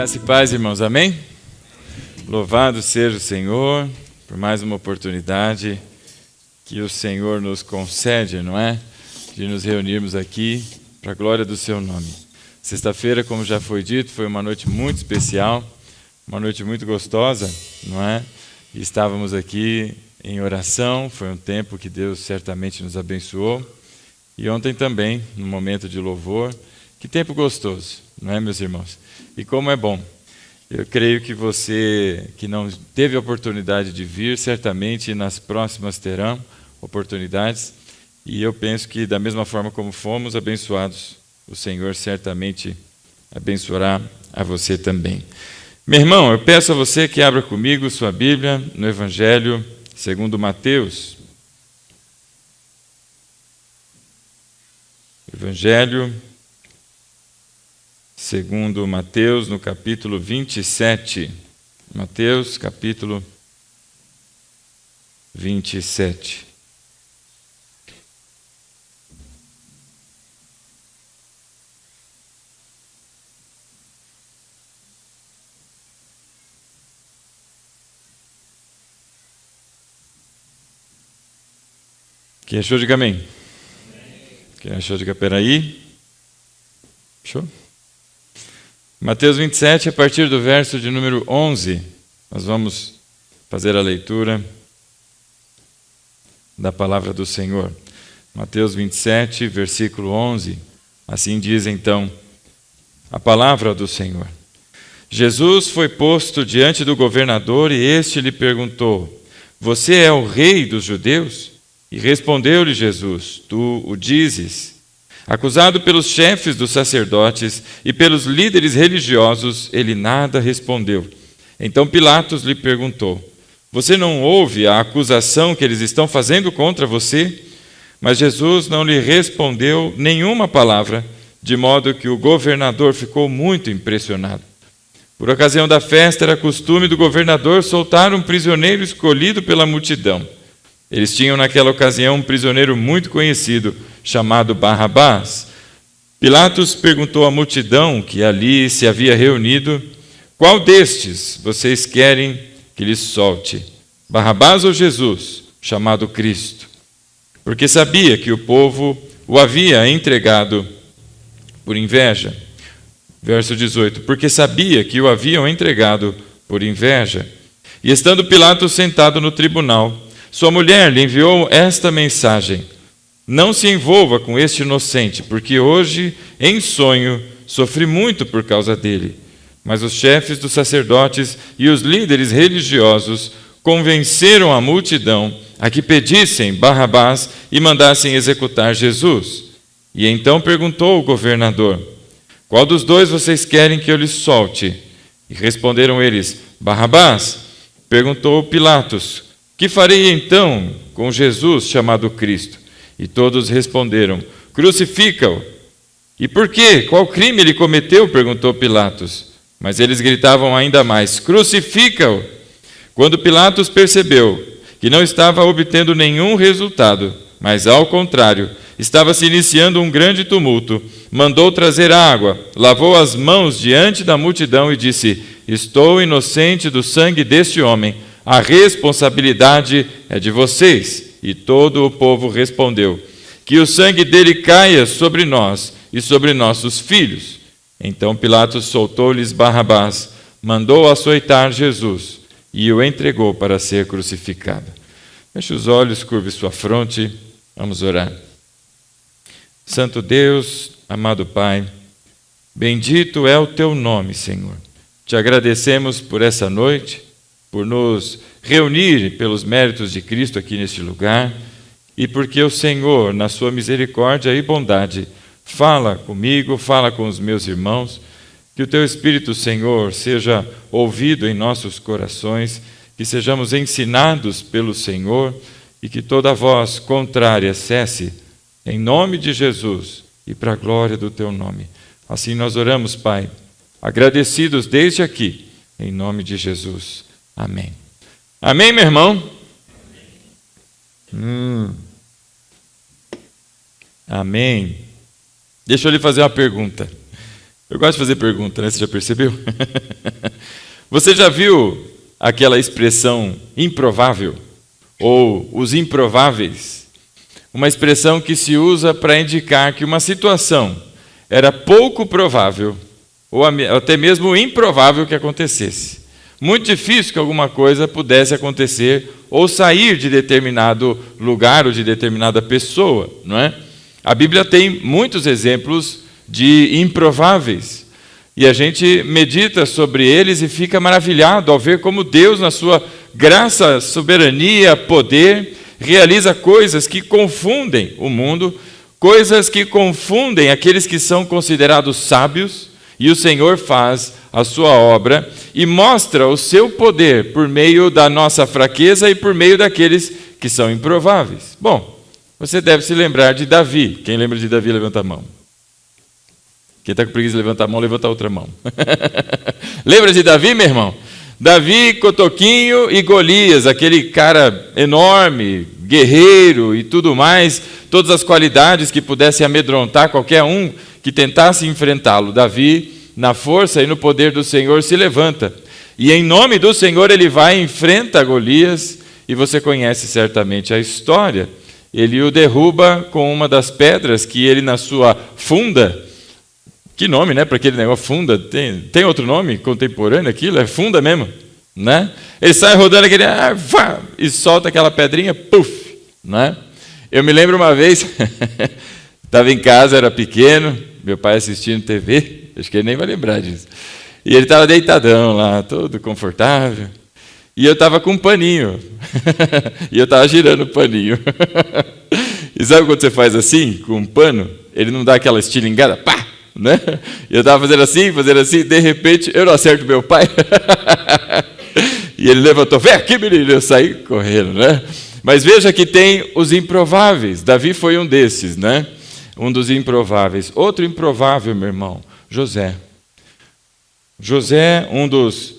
Graça e paz, irmãos, amém? Louvado seja o Senhor por mais uma oportunidade que o Senhor nos concede, não é? De nos reunirmos aqui para a glória do seu nome. Sexta-feira, como já foi dito, foi uma noite muito especial, uma noite muito gostosa, não é? E estávamos aqui em oração, foi um tempo que Deus certamente nos abençoou. E ontem também, no momento de louvor, que tempo gostoso, não é, meus irmãos? E como é bom. Eu creio que você que não teve a oportunidade de vir, certamente nas próximas terão oportunidades. E eu penso que da mesma forma como fomos abençoados, o Senhor certamente abençoará a você também. Meu irmão, eu peço a você que abra comigo sua Bíblia no Evangelho segundo Mateus. Evangelho segundo Mateus, no capítulo 27. Mateus, capítulo 27. Quem achou, diga amém. Quem achou, diga peraí. Fechou? Mateus 27, a partir do verso de número 11, nós vamos fazer a leitura da palavra do Senhor. Mateus 27, versículo 11, assim diz então a palavra do Senhor. Jesus foi posto diante do governador e este lhe perguntou: Você é o rei dos judeus? E respondeu-lhe Jesus: Tu o dizes. Acusado pelos chefes dos sacerdotes e pelos líderes religiosos, ele nada respondeu. Então Pilatos lhe perguntou: Você não ouve a acusação que eles estão fazendo contra você? Mas Jesus não lhe respondeu nenhuma palavra, de modo que o governador ficou muito impressionado. Por ocasião da festa, era costume do governador soltar um prisioneiro escolhido pela multidão. Eles tinham naquela ocasião um prisioneiro muito conhecido, chamado Barrabás. Pilatos perguntou à multidão que ali se havia reunido: Qual destes vocês querem que lhes solte? Barrabás ou Jesus, chamado Cristo? Porque sabia que o povo o havia entregado por inveja. Verso 18: Porque sabia que o haviam entregado por inveja. E estando Pilatos sentado no tribunal, sua mulher lhe enviou esta mensagem: Não se envolva com este inocente, porque hoje, em sonho, sofri muito por causa dele. Mas os chefes dos sacerdotes e os líderes religiosos convenceram a multidão a que pedissem Barrabás e mandassem executar Jesus. E então perguntou o governador: Qual dos dois vocês querem que eu lhes solte? E responderam eles: Barrabás. Perguntou Pilatos: Que farei então com Jesus chamado Cristo? E todos responderam: Crucifica-o. E por quê? Qual crime ele cometeu? Perguntou Pilatos. Mas eles gritavam ainda mais: Crucifica-o! Quando Pilatos percebeu que não estava obtendo nenhum resultado, mas ao contrário, estava se iniciando um grande tumulto, mandou trazer água, lavou as mãos diante da multidão e disse: Estou inocente do sangue deste homem. A responsabilidade é de vocês. E todo o povo respondeu: Que o sangue dele caia sobre nós e sobre nossos filhos. Então Pilatos soltou-lhes Barrabás, mandou açoitar Jesus e o entregou para ser crucificado. Feche os olhos, curve sua fronte, vamos orar. Santo Deus, amado Pai, bendito é o teu nome, Senhor. Te agradecemos por essa noite, por nos reunir pelos méritos de Cristo aqui neste lugar, e porque o Senhor, na sua misericórdia e bondade, fala comigo, fala com os meus irmãos, que o teu Espírito, Senhor, seja ouvido em nossos corações, que sejamos ensinados pelo Senhor e que toda voz contrária cesse, em nome de Jesus e para a glória do teu nome. Assim nós oramos, Pai, agradecidos desde aqui, em nome de Jesus. Amém. Amém, meu irmão? Amém. Deixa eu lhe fazer uma pergunta. Eu gosto de fazer pergunta, né? Você já percebeu? Você já viu aquela expressão improvável? Ou os improváveis? Uma expressão que se usa para indicar que uma situação era pouco provável, ou até mesmo improvável que acontecesse. Muito difícil que alguma coisa pudesse acontecer ou sair de determinado lugar ou de determinada pessoa, não é? A Bíblia tem muitos exemplos de improváveis. E a gente medita sobre eles e fica maravilhado ao ver como Deus, na sua graça, soberania, poder, realiza coisas que confundem o mundo, coisas que confundem aqueles que são considerados sábios, e o Senhor faz a sua obra e mostra o seu poder por meio da nossa fraqueza e por meio daqueles que são improváveis. Bom, você deve se lembrar de Davi. Quem lembra de Davi, levanta a mão. Quem está com preguiça de levantar a mão, levanta a outra mão. Lembra de Davi, meu irmão? Davi, Cotoquinho e Golias, aquele cara enorme, guerreiro e tudo mais, todas as qualidades que pudessem amedrontar qualquer um que tentasse enfrentá-lo. Davi, na força e no poder do Senhor, se levanta. E em nome do Senhor ele vai e enfrenta Golias, e você conhece certamente a história. Ele o derruba com uma das pedras que ele, na sua funda, que nome, né, para aquele negócio, funda, tem outro nome contemporâneo aquilo? É funda mesmo, né? Ele sai rodando aquele, e solta aquela pedrinha, puf, né? Eu me lembro uma vez, estava em casa, era pequeno, meu pai assistindo TV, acho que ele nem vai lembrar disso, e ele estava deitadão lá, todo confortável, e eu estava com um paninho, e eu estava girando o paninho. E sabe quando você faz assim, com um pano, ele não dá aquela estilingada, pá! Né? E eu estava fazendo assim, de repente eu não acerto meu pai. E ele levantou, vem aqui, menino, eu saí correndo, né? Mas veja que tem os improváveis. Davi foi um desses, né? Um dos improváveis. Outro improvável, meu irmão, José. José, um dos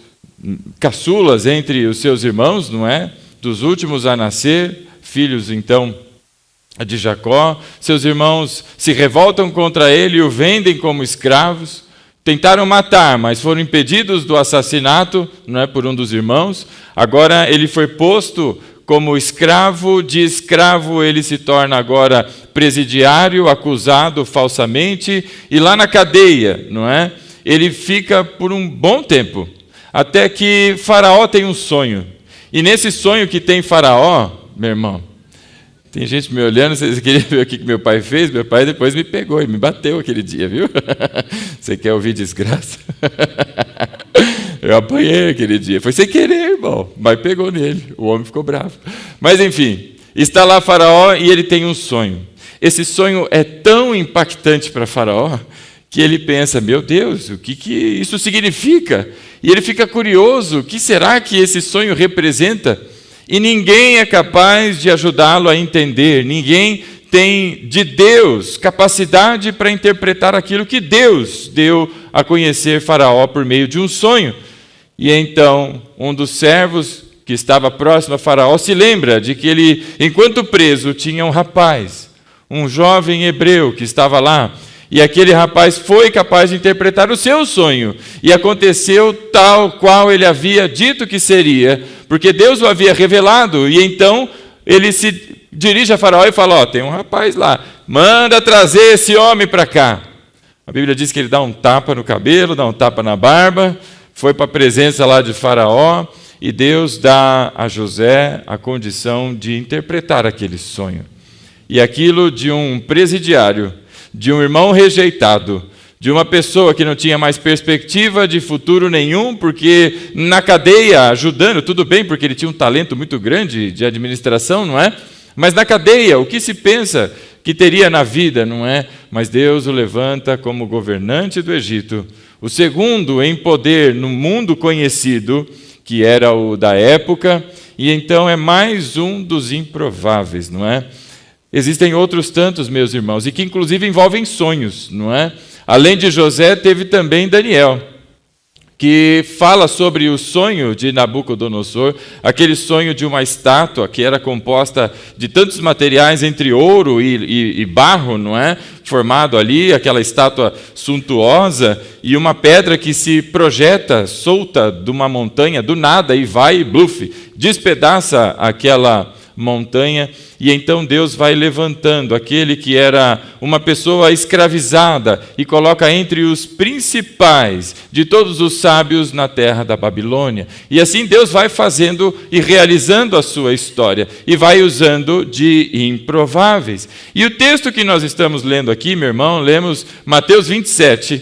caçulas entre os seus irmãos, não é? Dos últimos a nascer, filhos então de Jacó. Seus irmãos se revoltam contra ele e o vendem como escravos. Tentaram matar, mas foram impedidos do assassinato, não é, por um dos irmãos. Agora ele foi posto como escravo, de escravo ele se torna agora presidiário, acusado falsamente, e lá na cadeia, não é? Ele fica por um bom tempo, até que Faraó tem um sonho. E nesse sonho que tem Faraó, meu irmão, tem gente me olhando, você queria ver o que meu pai fez? Meu pai depois me pegou e me bateu aquele dia, viu? Você quer ouvir desgraça? Eu apanhei aquele dia. Foi sem querer, irmão, mas pegou nele. O homem ficou bravo. Mas enfim, está lá Faraó e ele tem um sonho. Esse sonho é tão impactante para Faraó que ele pensa, meu Deus, o que isso significa? E ele fica curioso, o que será que esse sonho representa? E ninguém é capaz de ajudá-lo a entender, ninguém tem de Deus capacidade para interpretar aquilo que Deus deu a conhecer Faraó por meio de um sonho. E então, um dos servos que estava próximo a Faraó se lembra de que ele, enquanto preso, tinha um rapaz, um jovem hebreu que estava lá, e aquele rapaz foi capaz de interpretar o seu sonho, e aconteceu tal qual ele havia dito que seria, porque Deus o havia revelado, e então ele se dirige a Faraó e fala, tem um rapaz lá, manda trazer esse homem para cá. A Bíblia diz que ele dá um tapa no cabelo, dá um tapa na barba, foi para a presença lá de Faraó, e Deus dá a José a condição de interpretar aquele sonho. E aquilo de um presidiário, de um irmão rejeitado, de uma pessoa que não tinha mais perspectiva de futuro nenhum, porque na cadeia, ajudando, tudo bem, porque ele tinha um talento muito grande de administração, não é? Mas na cadeia, o que se pensa que teria na vida, não é? Mas Deus o levanta como governante do Egito, o segundo em poder no mundo conhecido, que era o da época, e então é mais um dos improváveis, não é? Existem outros tantos, meus irmãos, e que inclusive envolvem sonhos, não é? Além de José, teve também Daniel, que fala sobre o sonho de Nabucodonosor, aquele sonho de uma estátua que era composta de tantos materiais, entre ouro e barro, não é? Formado ali, aquela estátua suntuosa, e uma pedra que se projeta solta de uma montanha do nada e vai, bluf, despedaça aquela montanha, e então Deus vai levantando aquele que era uma pessoa escravizada e coloca entre os principais de todos os sábios na terra da Babilônia. E assim Deus vai fazendo e realizando a sua história e vai usando de improváveis. E o texto que nós estamos lendo aqui, meu irmão, lemos Mateus 27.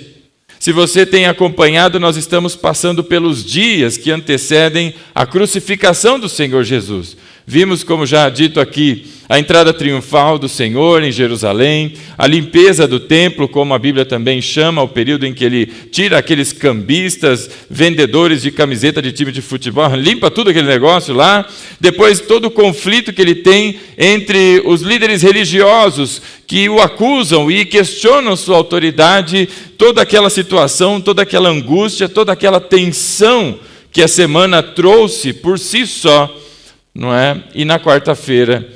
Se você tem acompanhado, nós estamos passando pelos dias que antecedem a crucificação do Senhor Jesus. Vimos, como já dito aqui, a entrada triunfal do Senhor em Jerusalém, a limpeza do templo, como a Bíblia também chama, o período em que ele tira aqueles cambistas, vendedores de camiseta de time de futebol, limpa tudo aquele negócio lá. Depois, todo o conflito que ele tem entre os líderes religiosos que o acusam e questionam sua autoridade, toda aquela situação, toda aquela angústia, toda aquela tensão que a semana trouxe por si só, não é? E na quarta-feira,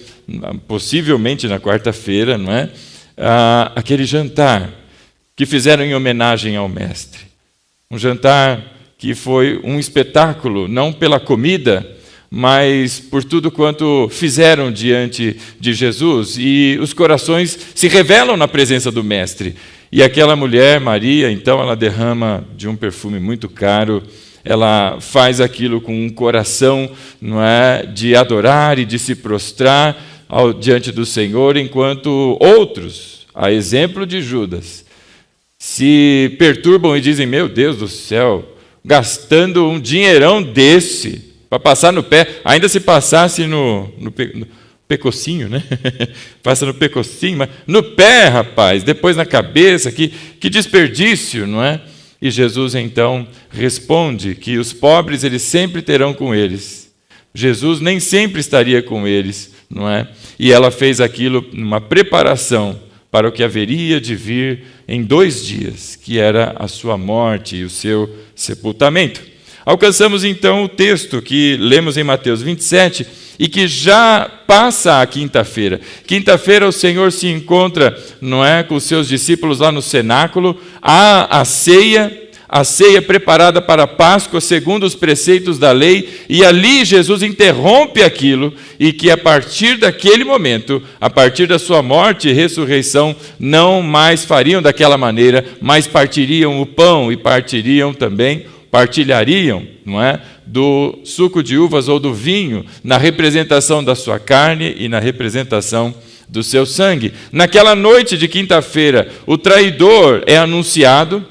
possivelmente na quarta-feira, não é? Aquele jantar que fizeram em homenagem ao Mestre. Um jantar que foi um espetáculo, não pela comida, mas por tudo quanto fizeram diante de Jesus. E os corações se revelam na presença do Mestre. E aquela mulher, Maria, então, ela derrama de um perfume muito caro. Ela faz aquilo com um coração, não é, de adorar e de se prostrar diante do Senhor, enquanto outros, a exemplo de Judas, se perturbam e dizem: meu Deus do céu, gastando um dinheirão desse para passar no pé, ainda se passasse no pecocinho, né? Passa no pecocinho, mas no pé, rapaz, depois na cabeça, que desperdício, não é? E Jesus, então, responde que os pobres eles sempre terão com eles. Jesus nem sempre estaria com eles, não é? E ela fez aquilo numa preparação para o que haveria de vir em 2 dias, que era a sua morte e o seu sepultamento. Alcançamos, então, o texto que lemos em Mateus 27 e que já passa a quinta-feira. Quinta-feira o Senhor se encontra, não é, com os seus discípulos lá no cenáculo. Há a ceia preparada para a Páscoa, segundo os preceitos da lei, e ali Jesus interrompe aquilo, e que a partir daquele momento, a partir da sua morte e ressurreição, não mais fariam daquela maneira, mas partiriam o pão e partilhariam, não é, do suco de uvas ou do vinho, na representação da sua carne e na representação do seu sangue. Naquela noite de quinta-feira, o traidor é anunciado.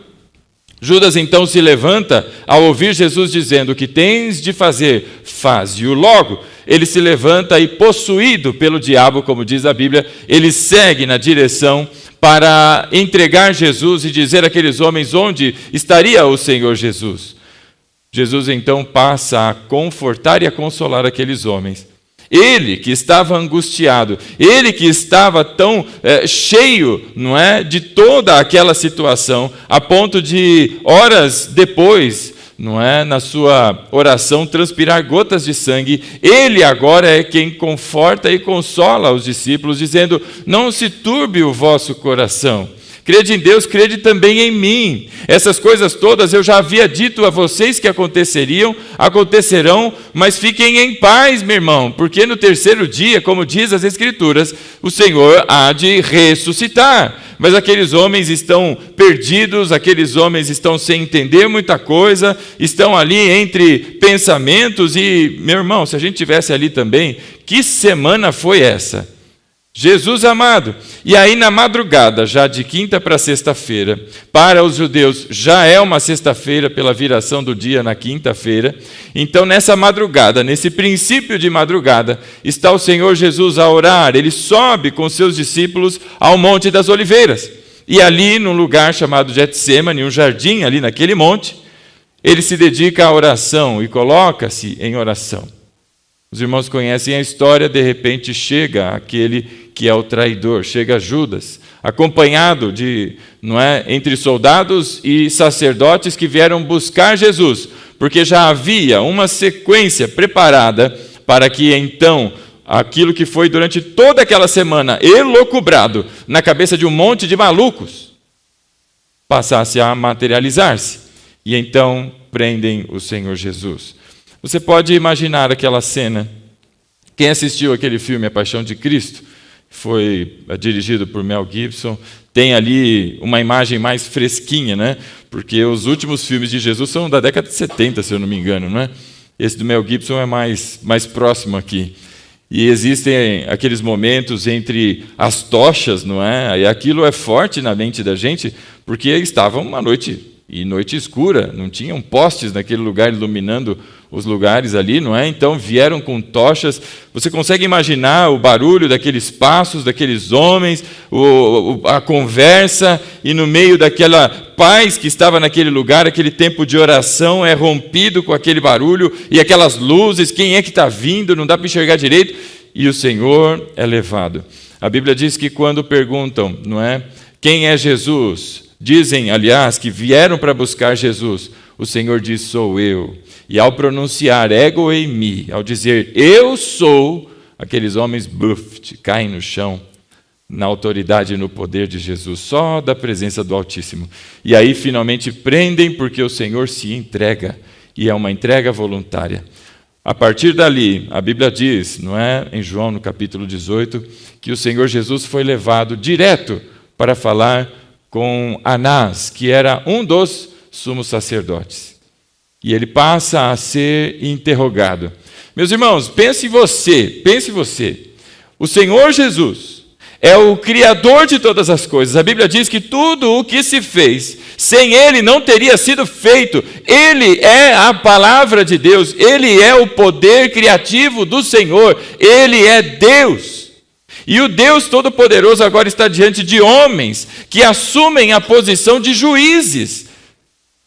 Judas então se levanta ao ouvir Jesus dizendo: o que tens de fazer, faze-o logo. Ele se levanta e, possuído pelo diabo, como diz a Bíblia, ele segue na direção para entregar Jesus e dizer àqueles homens onde estaria o Senhor Jesus. Jesus então passa a confortar e a consolar aqueles homens. Ele que estava angustiado, ele que estava tão cheio, não é, de toda aquela situação, a ponto de horas depois, não é, na sua oração transpirar gotas de sangue, ele agora é quem conforta e consola os discípulos, dizendo: não se turbe o vosso coração. Crede em Deus, crede também em mim. Essas coisas todas eu já havia dito a vocês que acontecerão, mas fiquem em paz, meu irmão, porque no terceiro dia, como diz as Escrituras, o Senhor há de ressuscitar. Mas aqueles homens estão perdidos, aqueles homens estão sem entender muita coisa, estão ali entre pensamentos e, meu irmão, se a gente tivesse ali também, que semana foi essa? Jesus amado. E aí na madrugada, já de quinta para sexta-feira, para os judeus já é uma sexta-feira pela viração do dia na quinta-feira. Então nessa madrugada, nesse princípio de madrugada, está o Senhor Jesus a orar. Ele sobe com seus discípulos ao Monte das Oliveiras. E ali num lugar chamado Getsêmani, um jardim ali naquele monte, ele se dedica à oração e coloca-se em oração. Os irmãos conhecem a história, de repente chega aquele que é o traidor, chega Judas, acompanhado entre soldados e sacerdotes que vieram buscar Jesus, porque já havia uma sequência preparada para que então aquilo que foi durante toda aquela semana elucubrado na cabeça de um monte de malucos passasse a materializar-se. E então prendem o Senhor Jesus. Você pode imaginar aquela cena. Quem assistiu aquele filme A Paixão de Cristo, foi dirigido por Mel Gibson, tem ali uma imagem mais fresquinha, né? Porque os últimos filmes de Jesus são da década de 70, se eu não me engano, não é? Esse do Mel Gibson é mais próximo aqui. E existem aqueles momentos entre as tochas, não é? E aquilo é forte na mente da gente, porque estava uma noite escura, não tinham postes naquele lugar iluminando os lugares ali, não é? Então vieram com tochas. Você consegue imaginar o barulho daqueles passos, daqueles homens, a conversa, e no meio daquela paz que estava naquele lugar, aquele tempo de oração é rompido com aquele barulho e aquelas luzes. Quem é que está vindo? Não dá para enxergar direito. E o Senhor é levado. A Bíblia diz que quando perguntam, não é? Quem é Jesus? Dizem, aliás, que vieram para buscar Jesus. O Senhor diz, sou eu. E ao pronunciar ego eimi, ao dizer eu sou, aqueles homens caem no chão, na autoridade e no poder de Jesus, só da presença do Altíssimo. E aí finalmente prendem, porque o Senhor se entrega, e é uma entrega voluntária. A partir dali, a Bíblia diz, não é, em João no capítulo 18, que o Senhor Jesus foi levado direto para falar com Anás, que era um dos sumos sacerdotes. E ele passa a ser interrogado. Meus irmãos, pense você. O Senhor Jesus é o Criador de todas as coisas. A Bíblia diz que tudo o que se fez, sem Ele não teria sido feito. Ele é a palavra de Deus, Ele é o poder criativo do Senhor, Ele é Deus. E o Deus Todo-Poderoso agora está diante de homens que assumem a posição de juízes.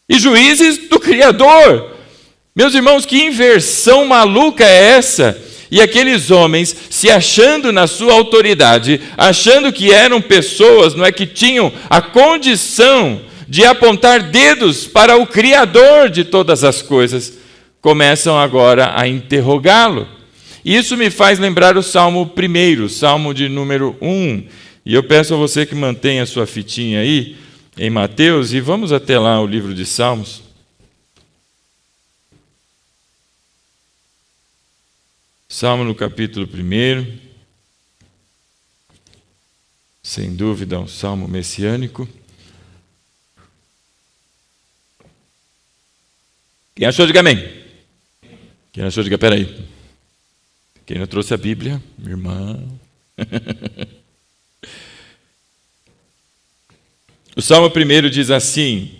E juízes do Criador. Meus irmãos, que inversão maluca é essa? E aqueles homens se achando na sua autoridade, achando que eram pessoas, não é, que tinham a condição de apontar dedos para o Criador de todas as coisas, começam agora a interrogá-lo. Isso me faz lembrar o Salmo 1, Salmo de número 1. E eu peço a você que mantenha a sua fitinha aí, em Mateus, e vamos até lá o livro de Salmos. Salmo no capítulo 1. Sem dúvida, um salmo messiânico. Quem achou, diga amém. Quem achou, diga peraí. Quem não trouxe a Bíblia? Meu irmão. O Salmo 1 diz assim: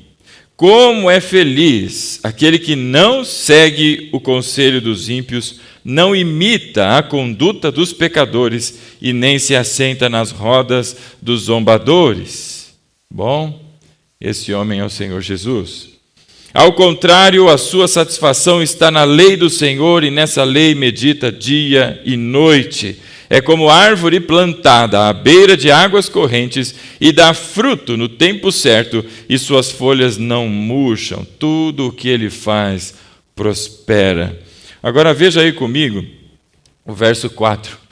como é feliz aquele que não segue o conselho dos ímpios, não imita a conduta dos pecadores e nem se assenta nas rodas dos zombadores. Bom, esse homem é o Senhor Jesus. Ao contrário, a sua satisfação está na lei do Senhor e nessa lei medita dia e noite. É como árvore plantada à beira de águas correntes e dá fruto no tempo certo e suas folhas não murcham. Tudo o que ele faz prospera. Agora veja aí comigo o verso 4.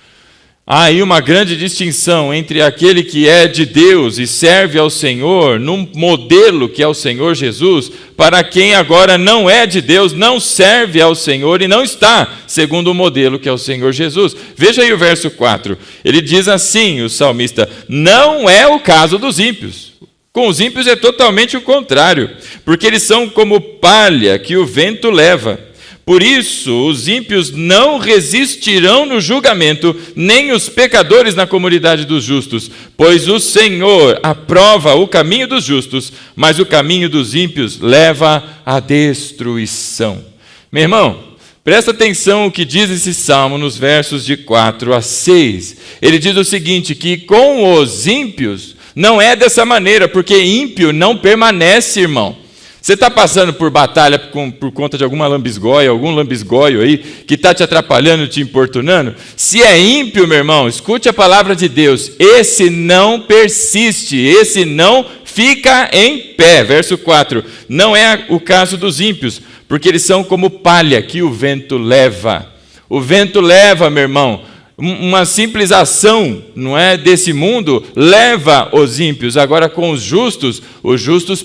Há aí uma grande distinção entre aquele que é de Deus e serve ao Senhor, num modelo que é o Senhor Jesus, para quem agora não é de Deus, não serve ao Senhor e não está segundo o modelo que é o Senhor Jesus. Veja aí o verso 4. Ele diz assim, o salmista: não é o caso dos ímpios. Com os ímpios é totalmente o contrário, porque eles são como palha que o vento leva. Por isso, os ímpios não resistirão no julgamento, nem os pecadores na comunidade dos justos, pois o Senhor aprova o caminho dos justos, mas o caminho dos ímpios leva à destruição. Meu irmão, presta atenção o que diz esse salmo nos versos de 4 a 6. Ele diz o seguinte, que com os ímpios não é dessa maneira, porque ímpio não permanece, irmão. Você está passando por batalha por conta de alguma lambisgoia, algum lambisgoio aí, que está te atrapalhando, te importunando? Se é ímpio, meu irmão, escute a palavra de Deus. Esse não persiste, esse não fica em pé. Verso 4. Não é o caso dos ímpios, porque eles são como palha que o vento leva. O vento leva, meu irmão. Uma simples ação, não é, desse mundo leva os ímpios. Agora com os justos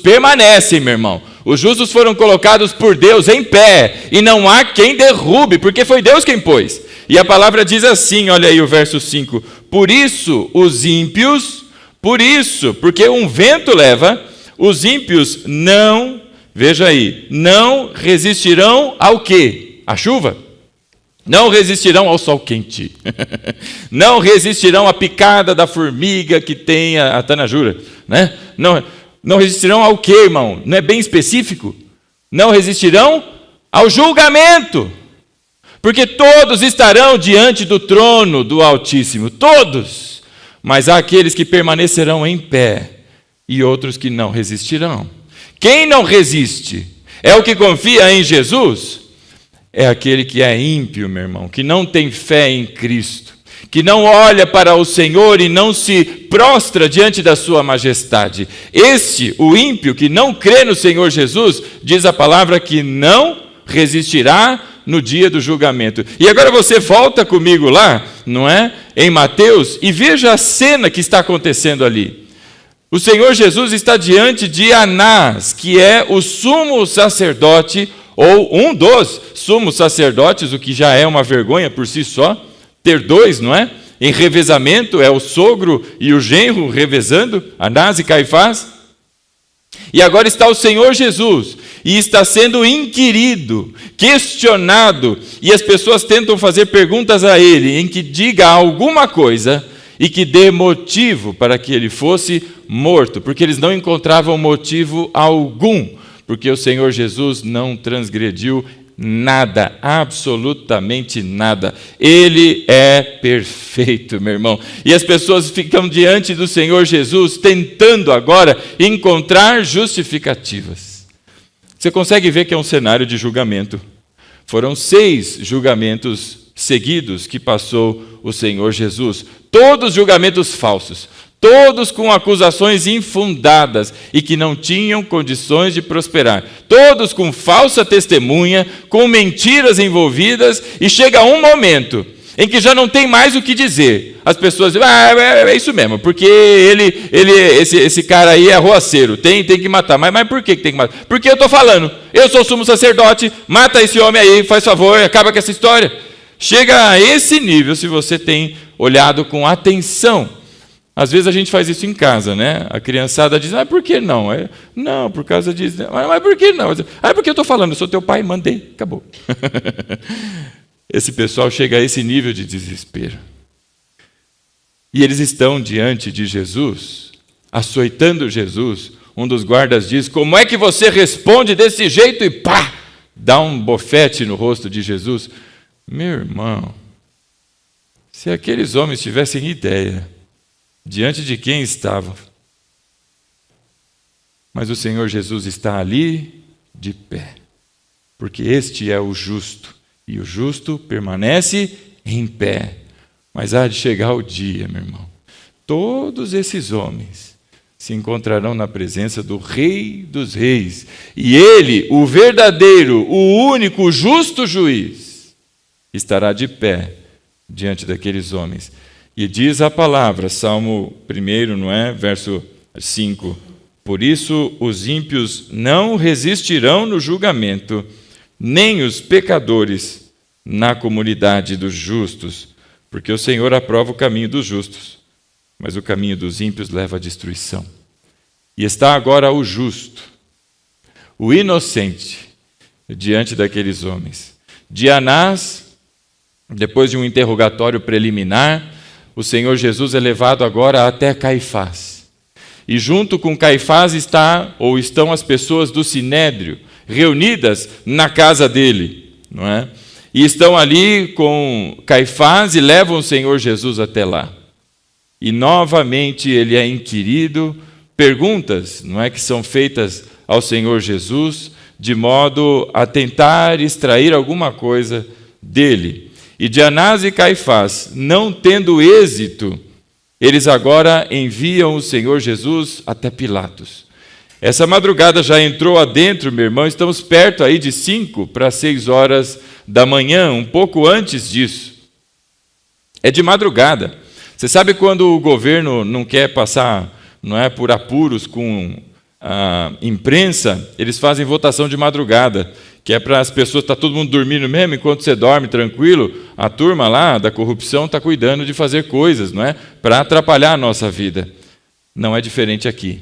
permanecem, meu irmão. Os justos foram colocados por Deus em pé, e não há quem derrube, porque foi Deus quem pôs. E a palavra diz assim, olha aí o verso 5: por isso os ímpios, porque um vento leva, os ímpios não, veja aí, não resistirão ao quê? À chuva? Não resistirão ao sol quente. Não resistirão à picada da formiga que tem a tanajura. Né? Não resistirão ao quê, irmão? Não é bem específico? Não resistirão ao julgamento. Porque todos estarão diante do trono do Altíssimo. Todos. Mas há aqueles que permanecerão em pé e outros que não resistirão. Quem não resiste é o que confia em Jesus? É aquele que é ímpio, meu irmão, que não tem fé em Cristo, que não olha para o Senhor e não se prostra diante da sua majestade. Este, o ímpio que não crê no Senhor Jesus, diz a palavra que não resistirá no dia do julgamento. E agora você volta comigo lá, não é? Em Mateus, e veja a cena que está acontecendo ali. O Senhor Jesus está diante de Anás, que é o sumo sacerdote, ou um dos sumos sacerdotes, o que já é uma vergonha por si só, ter dois, não é? Em revezamento, é o sogro e o genro revezando, Anás e Caifás. E agora está o Senhor Jesus, e está sendo inquirido, questionado, e as pessoas tentam fazer perguntas a ele, em que diga alguma coisa, e que dê motivo para que ele fosse morto, porque eles não encontravam motivo algum, porque o Senhor Jesus não transgrediu nada, absolutamente nada. Ele é perfeito, meu irmão. E as pessoas ficam diante do Senhor Jesus, tentando agora encontrar justificativas. Você consegue ver que é um cenário de julgamento. Foram 6 julgamentos seguidos que passou o Senhor Jesus. Todos julgamentos falsos. Todos com acusações infundadas e que não tinham condições de prosperar. Todos com falsa testemunha, com mentiras envolvidas, e chega um momento em que já não tem mais o que dizer. As pessoas dizem, é isso mesmo, porque esse cara aí é arruaceiro, tem que matar. Mas por que tem que matar? Porque eu estou falando, eu sou sumo sacerdote, mata esse homem aí, faz favor, acaba com essa história. Chega a esse nível, se você tem olhado com atenção. Às vezes a gente faz isso em casa, né? A criançada diz, por que não? Não, por causa disso. Mas por que não? É porque eu estou falando, eu sou teu pai, mandei, acabou. Esse pessoal chega a esse nível de desespero. E eles estão diante de Jesus, açoitando Jesus. Um dos guardas diz, como é que você responde desse jeito? E pá, dá um bofete no rosto de Jesus. Meu irmão, se aqueles homens tivessem ideia diante de quem estavam. Mas o Senhor Jesus está ali de pé, porque este é o justo, e o justo permanece em pé. Mas há de chegar o dia, meu irmão, todos esses homens se encontrarão na presença do Rei dos Reis, e Ele, o verdadeiro, o único, o justo juiz, estará de pé diante daqueles homens. E diz a palavra, Salmo 1, não é? Verso 5. Por isso os ímpios não resistirão no julgamento, nem os pecadores na comunidade dos justos, porque o Senhor aprova o caminho dos justos, mas o caminho dos ímpios leva à destruição. E está agora o justo, o inocente, diante daqueles homens. De Anás, depois de um interrogatório preliminar, o Senhor Jesus é levado agora até Caifás. E junto com Caifás estão as pessoas do Sinédrio, reunidas na casa dele, não é? E estão ali com Caifás e levam o Senhor Jesus até lá. E novamente ele é inquirido, perguntas, não é, que são feitas ao Senhor Jesus, de modo a tentar extrair alguma coisa dele. E de Anás e Caifás, não tendo êxito, eles agora enviam o Senhor Jesus até Pilatos. Essa madrugada já entrou adentro, meu irmão, estamos perto aí de 5 para 6 horas da manhã, um pouco antes disso. É de madrugada. Você sabe quando o governo não quer passar, não é, por apuros com a imprensa, eles fazem votação de madrugada, que é para as pessoas, está todo mundo dormindo mesmo, enquanto você dorme tranquilo, a turma lá da corrupção está cuidando de fazer coisas, não é, para atrapalhar a nossa vida. Não é diferente aqui.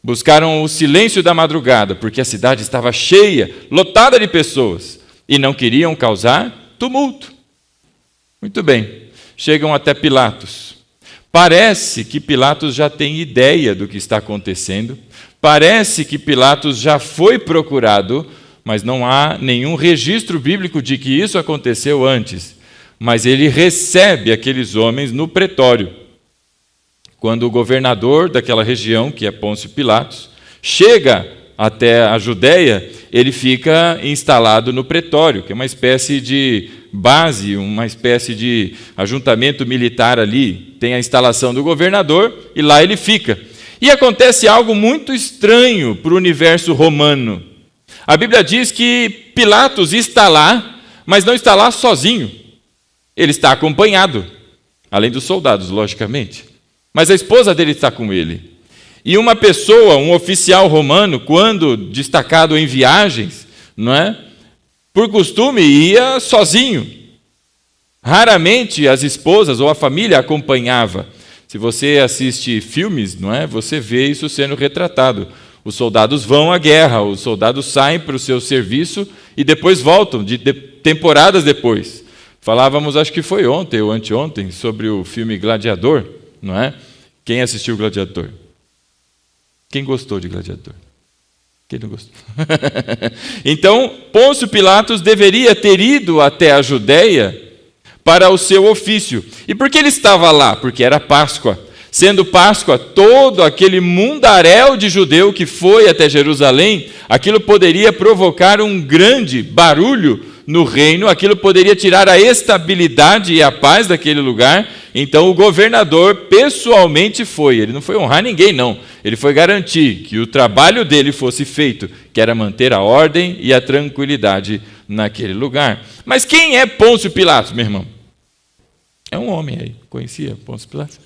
Buscaram o silêncio da madrugada, porque a cidade estava cheia, lotada de pessoas, e não queriam causar tumulto. Muito bem, chegam até Pilatos. Parece que Pilatos já tem ideia do que está acontecendo, parece que Pilatos já foi procurado, mas não há nenhum registro bíblico de que isso aconteceu antes. Mas ele recebe aqueles homens no pretório. Quando o governador daquela região, que é Pôncio Pilatos, chega até a Judéia, ele fica instalado no pretório, que é uma espécie de base, uma espécie de ajuntamento militar ali. Tem a instalação do governador e lá ele fica. E acontece algo muito estranho para o universo romano. A Bíblia diz que Pilatos está lá, mas não está lá sozinho. Ele está acompanhado, além dos soldados, logicamente. Mas a esposa dele está com ele. E uma pessoa, um oficial romano, quando destacado em viagens, não é? Por costume ia sozinho. Raramente as esposas ou a família acompanhava. Se você assiste filmes, não é? Você vê isso sendo retratado. Os soldados vão à guerra, os soldados saem para o seu serviço e depois voltam, temporadas depois. Falávamos, acho que foi ontem ou anteontem, sobre o filme Gladiador, não é? Quem assistiu Gladiador? Quem gostou de Gladiador? Quem não gostou? Então, Pôncio Pilatos deveria ter ido até a Judéia para o seu ofício. E por que ele estava lá? Porque era Páscoa. Sendo Páscoa, todo aquele mundaréu de judeu que foi até Jerusalém, aquilo poderia provocar um grande barulho no reino, aquilo poderia tirar a estabilidade e a paz daquele lugar. Então o governador pessoalmente foi, ele não foi honrar ninguém não, ele foi garantir que o trabalho dele fosse feito, que era manter a ordem e a tranquilidade naquele lugar. Mas quem é Pôncio Pilatos, meu irmão? É um homem aí, conhecia Pôncio Pilatos?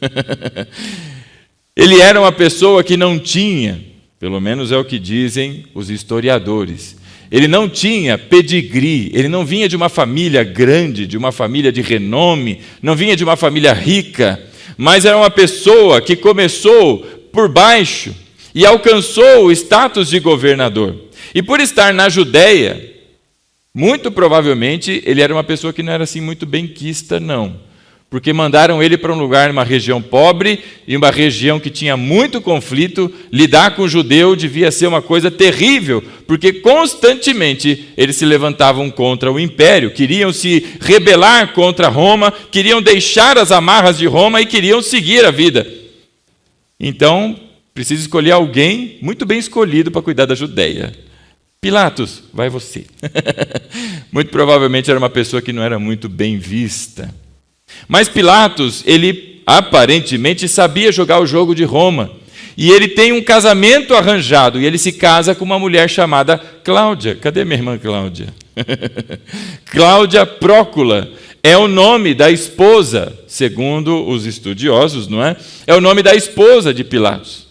Ele era uma pessoa que não tinha, pelo menos é o que dizem os historiadores, ele não tinha pedigree, ele não vinha de uma família grande, de uma família de renome, não vinha de uma família rica, mas era uma pessoa que começou por baixo e alcançou o status de governador. E por estar na Judéia, muito provavelmente ele era uma pessoa que não era assim muito benquista, não. Porque mandaram ele para um lugar, numa região pobre, e uma região que tinha muito conflito. Lidar com o judeu devia ser uma coisa terrível, porque constantemente eles se levantavam contra o império, queriam se rebelar contra Roma, queriam deixar as amarras de Roma e queriam seguir a vida. Então, precisa escolher alguém muito bem escolhido para cuidar da Judéia. Pilatos, vai você. Muito provavelmente era uma pessoa que não era muito bem vista. Mas Pilatos, ele aparentemente sabia jogar o jogo de Roma. E ele tem um casamento arranjado. E ele se casa com uma mulher chamada Cláudia. Cadê minha irmã Cláudia? Cláudia Prócula. É o nome da esposa, segundo os estudiosos, não é? É o nome da esposa de Pilatos.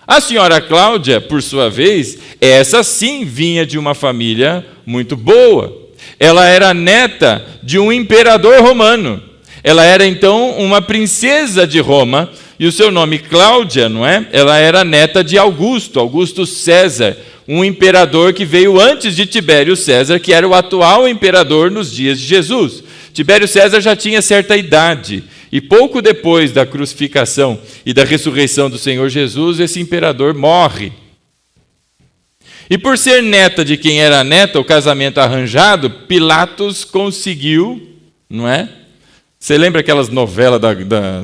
A senhora Cláudia, por sua vez, essa sim vinha de uma família muito boa. Ela era neta de um imperador romano. Ela era, então, uma princesa de Roma, e o seu nome Cláudia, não é? Ela era neta de Augusto César, um imperador que veio antes de Tibério César, que era o atual imperador nos dias de Jesus. Tibério César já tinha certa idade, e pouco depois da crucificação e da ressurreição do Senhor Jesus, esse imperador morre. E por ser neta de quem era neta, o casamento arranjado, Pilatos conseguiu, não é? Você lembra aquelas novelas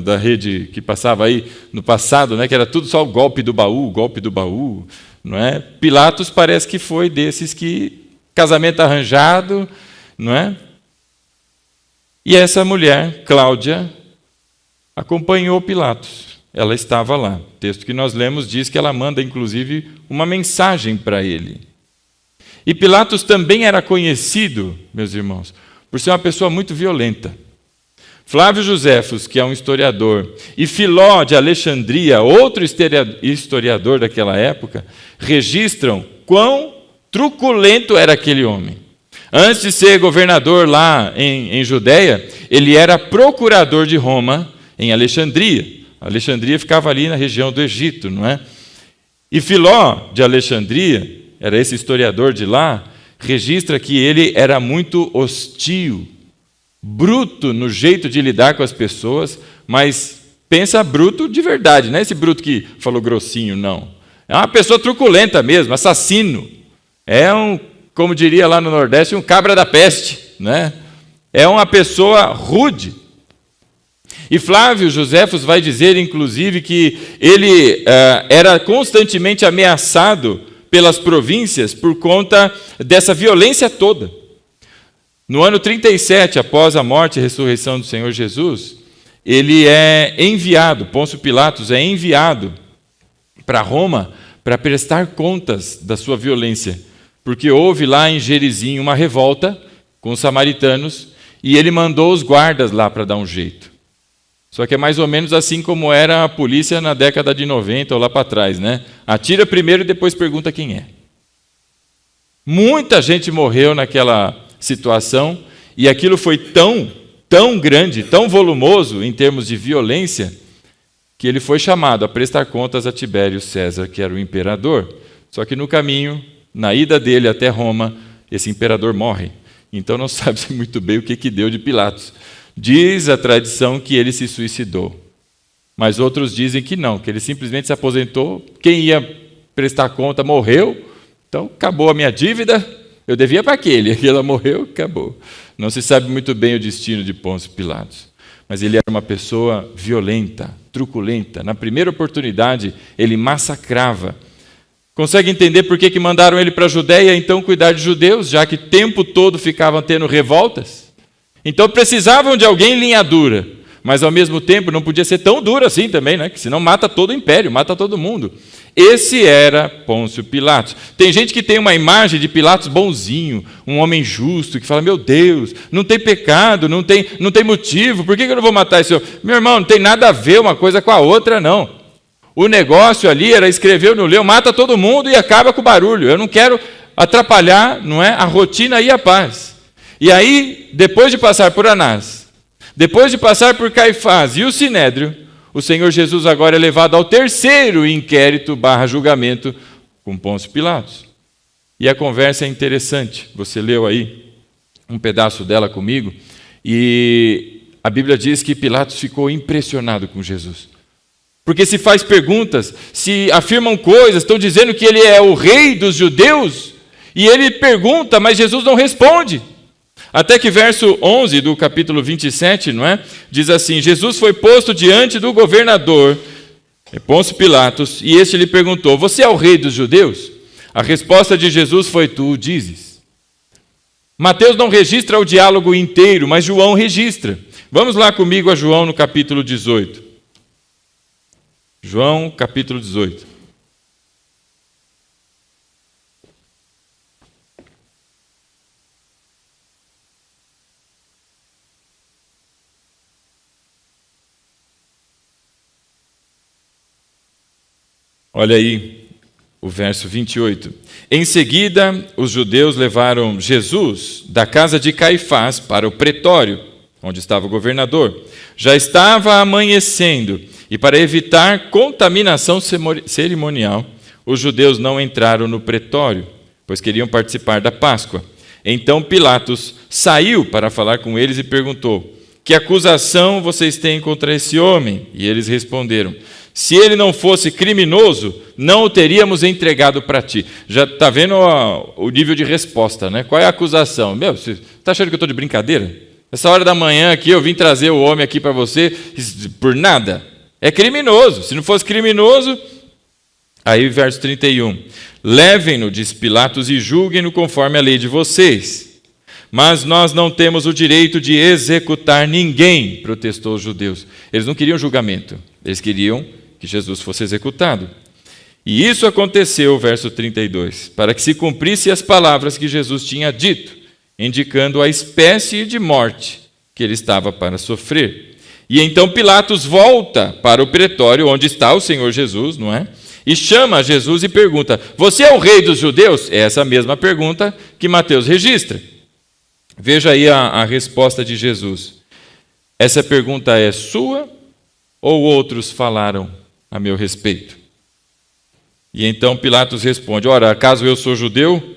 da rede que passava aí no passado, né? Que era tudo só o golpe do baú, não é? Pilatos parece que foi desses que casamento arranjado, não é? E essa mulher, Cláudia, acompanhou Pilatos. Ela estava lá. O texto que nós lemos diz que ela manda, inclusive, uma mensagem para ele. E Pilatos também era conhecido, meus irmãos, por ser uma pessoa muito violenta. Flávio Joséfos, que é um historiador, e Filó de Alexandria, outro historiador daquela época, registram quão truculento era aquele homem. Antes de ser governador lá em Judéia, ele era procurador de Roma em Alexandria. Alexandria ficava ali na região do Egito, não é? E Filó de Alexandria, era esse historiador de lá, registra que ele era muito hostil, bruto no jeito de lidar com as pessoas, mas pensa bruto de verdade, não é esse bruto que falou grossinho, não. É uma pessoa truculenta mesmo, assassino. É como diria lá no Nordeste, um cabra da peste, né? É uma pessoa rude. E Flávio Joséfos vai dizer, inclusive, que ele era constantemente ameaçado pelas províncias por conta dessa violência toda. No ano 37, após a morte e ressurreição do Senhor Jesus, ele é enviado, Pôncio Pilatos é enviado para Roma para prestar contas da sua violência, porque houve lá em Gerizim uma revolta com os samaritanos e ele mandou os guardas lá para dar um jeito. Só que é mais ou menos assim como era a polícia na década de 90 ou lá para trás, né? Atira primeiro e depois pergunta quem é. Muita gente morreu naquela situação, e aquilo foi tão grande, tão volumoso em termos de violência, que ele foi chamado a prestar contas a Tibério César, que era o imperador. Só que no caminho, na ida dele até Roma, esse imperador morre. Então não sabe-se muito bem o que deu de Pilatos. Diz a tradição que ele se suicidou, mas outros dizem que não, que ele simplesmente se aposentou, quem ia prestar conta morreu, então acabou a minha dívida, eu devia para aquele, ela morreu, acabou. Não se sabe muito bem o destino de Pôncio Pilatos, mas ele era uma pessoa violenta, truculenta. Na primeira oportunidade, ele massacrava. Consegue entender por que mandaram ele para a Judéia, então, cuidar de judeus, já que o tempo todo ficavam tendo revoltas? Então precisavam de alguém linha dura, mas ao mesmo tempo não podia ser tão duro assim também, né? Que senão mata todo o império, mata todo mundo. Esse era Pôncio Pilatos. Tem gente que tem uma imagem de Pilatos bonzinho, um homem justo, que fala, meu Deus, não tem pecado, não tem motivo, por que eu não vou matar esse homem? Meu irmão, não tem nada a ver uma coisa com a outra, não. O negócio ali era escrever no leu, mata todo mundo e acaba com o barulho. Eu não quero atrapalhar, não é, a rotina e a paz. E aí, depois de passar por Anás, depois de passar por Caifás e o Sinédrio, o Senhor Jesus agora é levado ao terceiro inquérito / julgamento com Pôncio Pilatos. E a conversa é interessante. Você leu aí um pedaço dela comigo, e a Bíblia diz que Pilatos ficou impressionado com Jesus. Porque se faz perguntas, se afirmam coisas, estão dizendo que ele é o rei dos judeus, e ele pergunta, mas Jesus não responde. Até que verso 11 do capítulo 27, não é? Diz assim, Jesus foi posto diante do governador, Pôncio Pilatos, e este lhe perguntou, você é o rei dos judeus? A resposta de Jesus foi, tu o dizes. Mateus não registra o diálogo inteiro, mas João registra. Vamos lá comigo a João no capítulo 18. João, capítulo 18. Olha aí o verso 28. Em seguida, os judeus levaram Jesus da casa de Caifás para o pretório, onde estava o governador. Já estava amanhecendo, e para evitar contaminação cerimonial, os judeus não entraram no pretório, pois queriam participar da Páscoa. Então Pilatos saiu para falar com eles e perguntou, que acusação vocês têm contra esse homem? E eles responderam, se ele não fosse criminoso, não o teríamos entregado para ti. Já está vendo o nível de resposta, né? Qual é a acusação? Meu, você está achando que eu estou de brincadeira? Essa hora da manhã aqui eu vim trazer o homem aqui para você por nada. É criminoso. Se não fosse criminoso, aí verso 31. Levem-no, diz Pilatos, e julguem-no conforme a lei de vocês. Mas nós não temos o direito de executar ninguém, protestou os judeus. Eles não queriam julgamento, eles queriam que Jesus fosse executado. E isso aconteceu, verso 32, para que se cumprisse as palavras que Jesus tinha dito, indicando a espécie de morte que ele estava para sofrer. E então Pilatos volta para o pretório onde está o Senhor Jesus, não é? E chama Jesus e pergunta: você é o rei dos judeus? É essa mesma pergunta que Mateus registra. Veja aí a resposta de Jesus. Essa pergunta é sua ou outros falaram a meu respeito? E então Pilatos responde: ora, acaso eu sou judeu?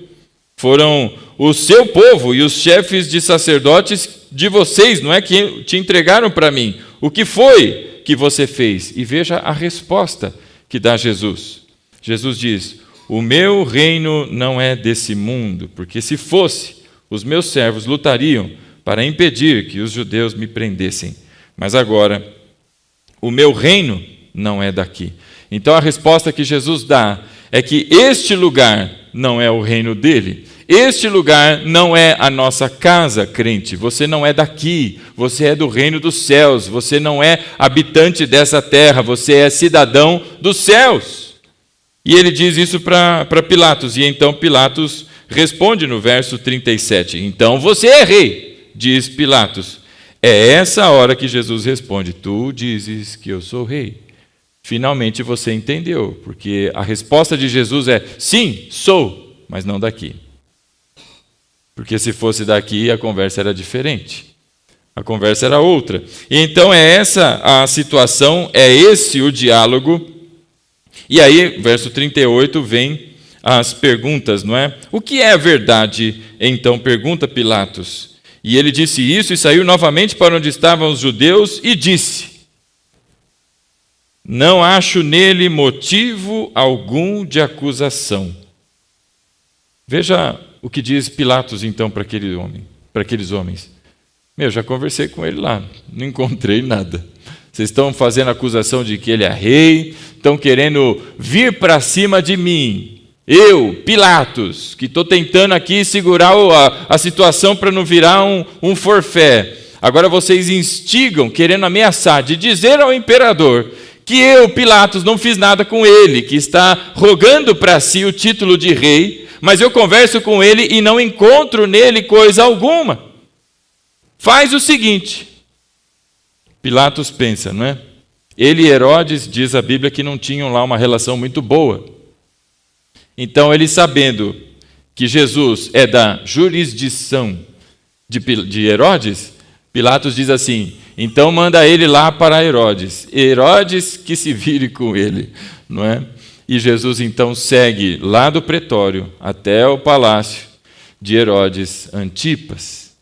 Foram o seu povo e os chefes de sacerdotes de vocês, não é, que te entregaram para mim. O que foi que você fez? E veja a resposta que dá Jesus. Jesus diz: o meu reino não é desse mundo, porque se fosse, os meus servos lutariam para impedir que os judeus me prendessem. Mas agora, o meu reino não é daqui. Então a resposta que Jesus dá é que este lugar não é o reino dele. Este lugar não é a nossa casa, crente. Você não é daqui, você é do reino dos céus. Você não é habitante dessa terra, você é cidadão dos céus. E ele diz isso para Pilatos. E então Pilatos responde no verso 37. Então você é rei, diz Pilatos. É essa hora que Jesus responde: tu dizes que eu sou rei. Finalmente você entendeu, porque a resposta de Jesus é: sim, sou, mas não daqui. Porque se fosse daqui, a conversa era diferente. A conversa era outra. E então é essa a situação, é esse o diálogo. E aí, verso 38, vem as perguntas, não é? O que é a verdade? Então pergunta Pilatos. E ele disse isso e saiu novamente para onde estavam os judeus e disse: não acho nele motivo algum de acusação. Veja o que diz Pilatos então para aqueles homens. Já conversei com ele lá, não encontrei nada. Vocês estão fazendo acusação de que ele é rei, estão querendo vir para cima de mim. Eu, Pilatos, que estou tentando aqui segurar a situação para não virar um forfé. Agora vocês instigam, querendo ameaçar, de dizer ao imperador que eu, Pilatos, não fiz nada com ele, que está rogando para si o título de rei, mas eu converso com ele e não encontro nele coisa alguma. Faz o seguinte. Pilatos pensa, não é? Ele e Herodes, diz a Bíblia, que não tinham lá uma relação muito boa. Então, ele sabendo que Jesus é da jurisdição de Herodes, Pilatos diz assim: então manda ele lá para Herodes. Herodes que se vire com ele, não é? E Jesus então segue lá do pretório até o palácio de Herodes Antipas.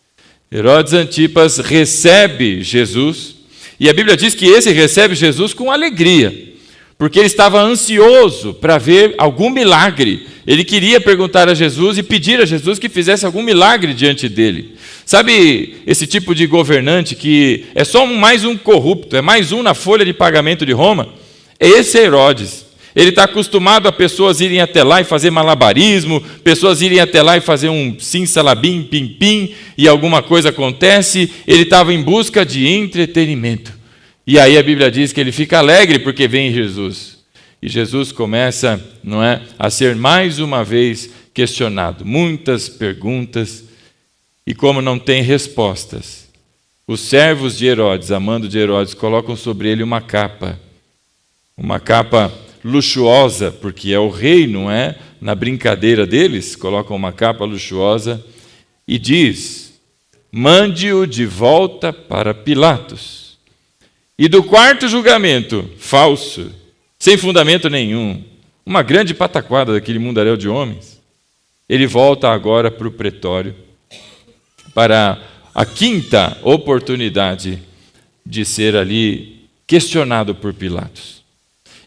Herodes Antipas recebe Jesus, e a Bíblia diz que esse recebe Jesus com alegria, porque ele estava ansioso para ver algum milagre. Ele queria perguntar a Jesus e pedir a Jesus que fizesse algum milagre diante dele. Sabe esse tipo de governante que é só mais um corrupto, é mais um na folha de pagamento de Roma? Esse é Herodes. Ele está acostumado a pessoas irem até lá e fazer malabarismo, pessoas irem até lá e fazer um sim-salabim, pim-pim, e alguma coisa acontece. Ele estava em busca de entretenimento. E aí a Bíblia diz que ele fica alegre porque vem Jesus. E Jesus começa, não é, a ser mais uma vez questionado. Muitas perguntas, e como não tem respostas, os servos de Herodes, amando de Herodes, colocam sobre ele uma capa luxuosa, porque é o rei, não é? Na brincadeira deles, colocam uma capa luxuosa e diz: mande-o de volta para Pilatos. E do quarto julgamento, falso, sem fundamento nenhum, uma grande pataquada daquele mundaréu de homens, ele volta agora para o pretório, para a quinta oportunidade de ser ali questionado por Pilatos.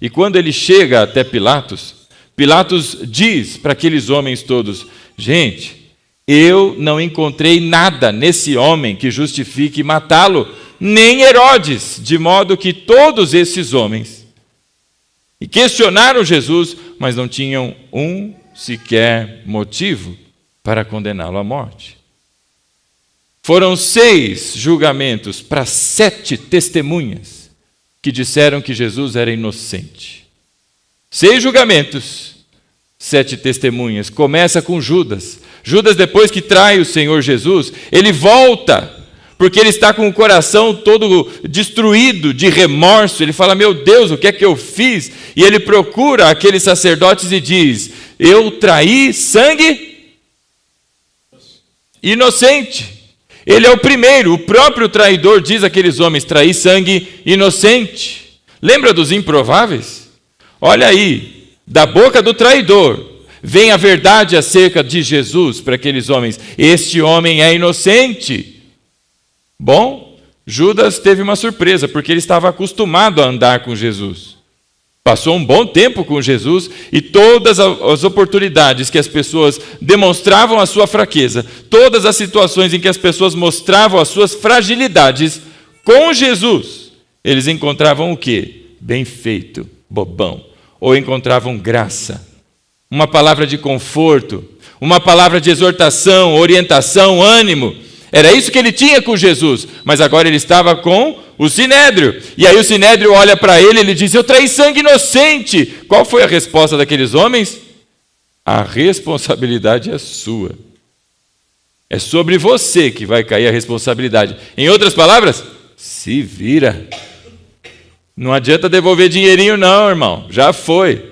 E quando ele chega até Pilatos, Pilatos diz para aqueles homens todos: gente, eu não encontrei nada nesse homem que justifique matá-lo, nem Herodes, de modo que todos esses homens e questionaram Jesus, mas não tinham um sequer motivo para condená-lo à morte. Foram 6 julgamentos para 7 testemunhas que disseram que Jesus era inocente. 6 julgamentos, 7 testemunhas. Começa com Judas. Judas, depois que trai o Senhor Jesus, ele volta, porque ele está com o coração todo destruído de remorso. Ele fala, meu Deus, o que é que eu fiz? E ele procura aqueles sacerdotes e diz, eu traí sangue inocente. Ele é o primeiro, o próprio traidor diz àqueles homens, traí sangue inocente. Lembra dos improváveis? Olha aí, da boca do traidor vem a verdade acerca de Jesus para aqueles homens. Este homem é inocente. Bom, Judas teve uma surpresa, porque ele estava acostumado a andar com Jesus. Passou um bom tempo com Jesus e todas as oportunidades que as pessoas demonstravam a sua fraqueza, todas as situações em que as pessoas mostravam as suas fragilidades, com Jesus, eles encontravam o quê? Bem feito, bobão. Ou encontravam graça, uma palavra de conforto, uma palavra de exortação, orientação, ânimo. Era isso que ele tinha com Jesus, mas agora ele estava com o Sinédrio. E aí o Sinédrio olha para ele e ele diz, eu traí sangue inocente. Qual foi a resposta daqueles homens? A responsabilidade é sua. É sobre você que vai cair a responsabilidade. Em outras palavras, se vira. Não adianta devolver dinheirinho não, irmão. Já foi.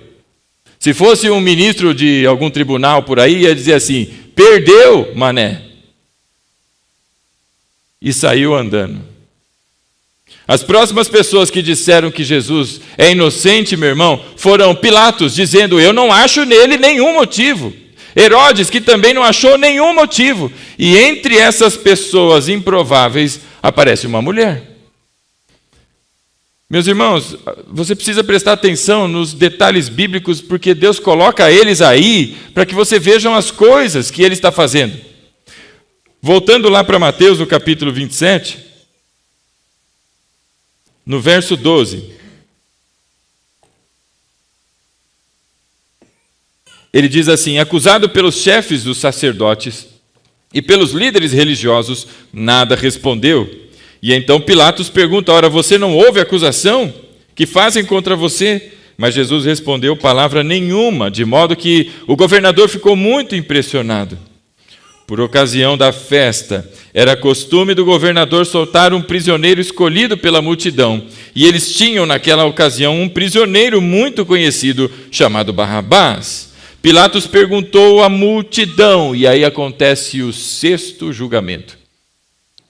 Se fosse um ministro de algum tribunal por aí, ia dizer assim, perdeu, mané. E saiu andando. As próximas pessoas que disseram que Jesus é inocente, meu irmão, foram Pilatos, dizendo, eu não acho nele nenhum motivo. Herodes, que também não achou nenhum motivo. E entre essas pessoas improváveis, aparece uma mulher. Meus irmãos, você precisa prestar atenção nos detalhes bíblicos, porque Deus coloca eles aí para que você vejam as coisas que Ele está fazendo. Voltando lá para Mateus, no capítulo 27, no verso 12. Ele diz assim, acusado pelos chefes dos sacerdotes e pelos líderes religiosos, nada respondeu. E então Pilatos pergunta, ora, você não ouve acusação que fazem contra você? Mas Jesus respondeu palavra nenhuma, de modo que o governador ficou muito impressionado. Por ocasião da festa, era costume do governador soltar um prisioneiro escolhido pela multidão. E eles tinham naquela ocasião um prisioneiro muito conhecido, chamado Barrabás. Pilatos perguntou à multidão, e aí acontece o 6º julgamento.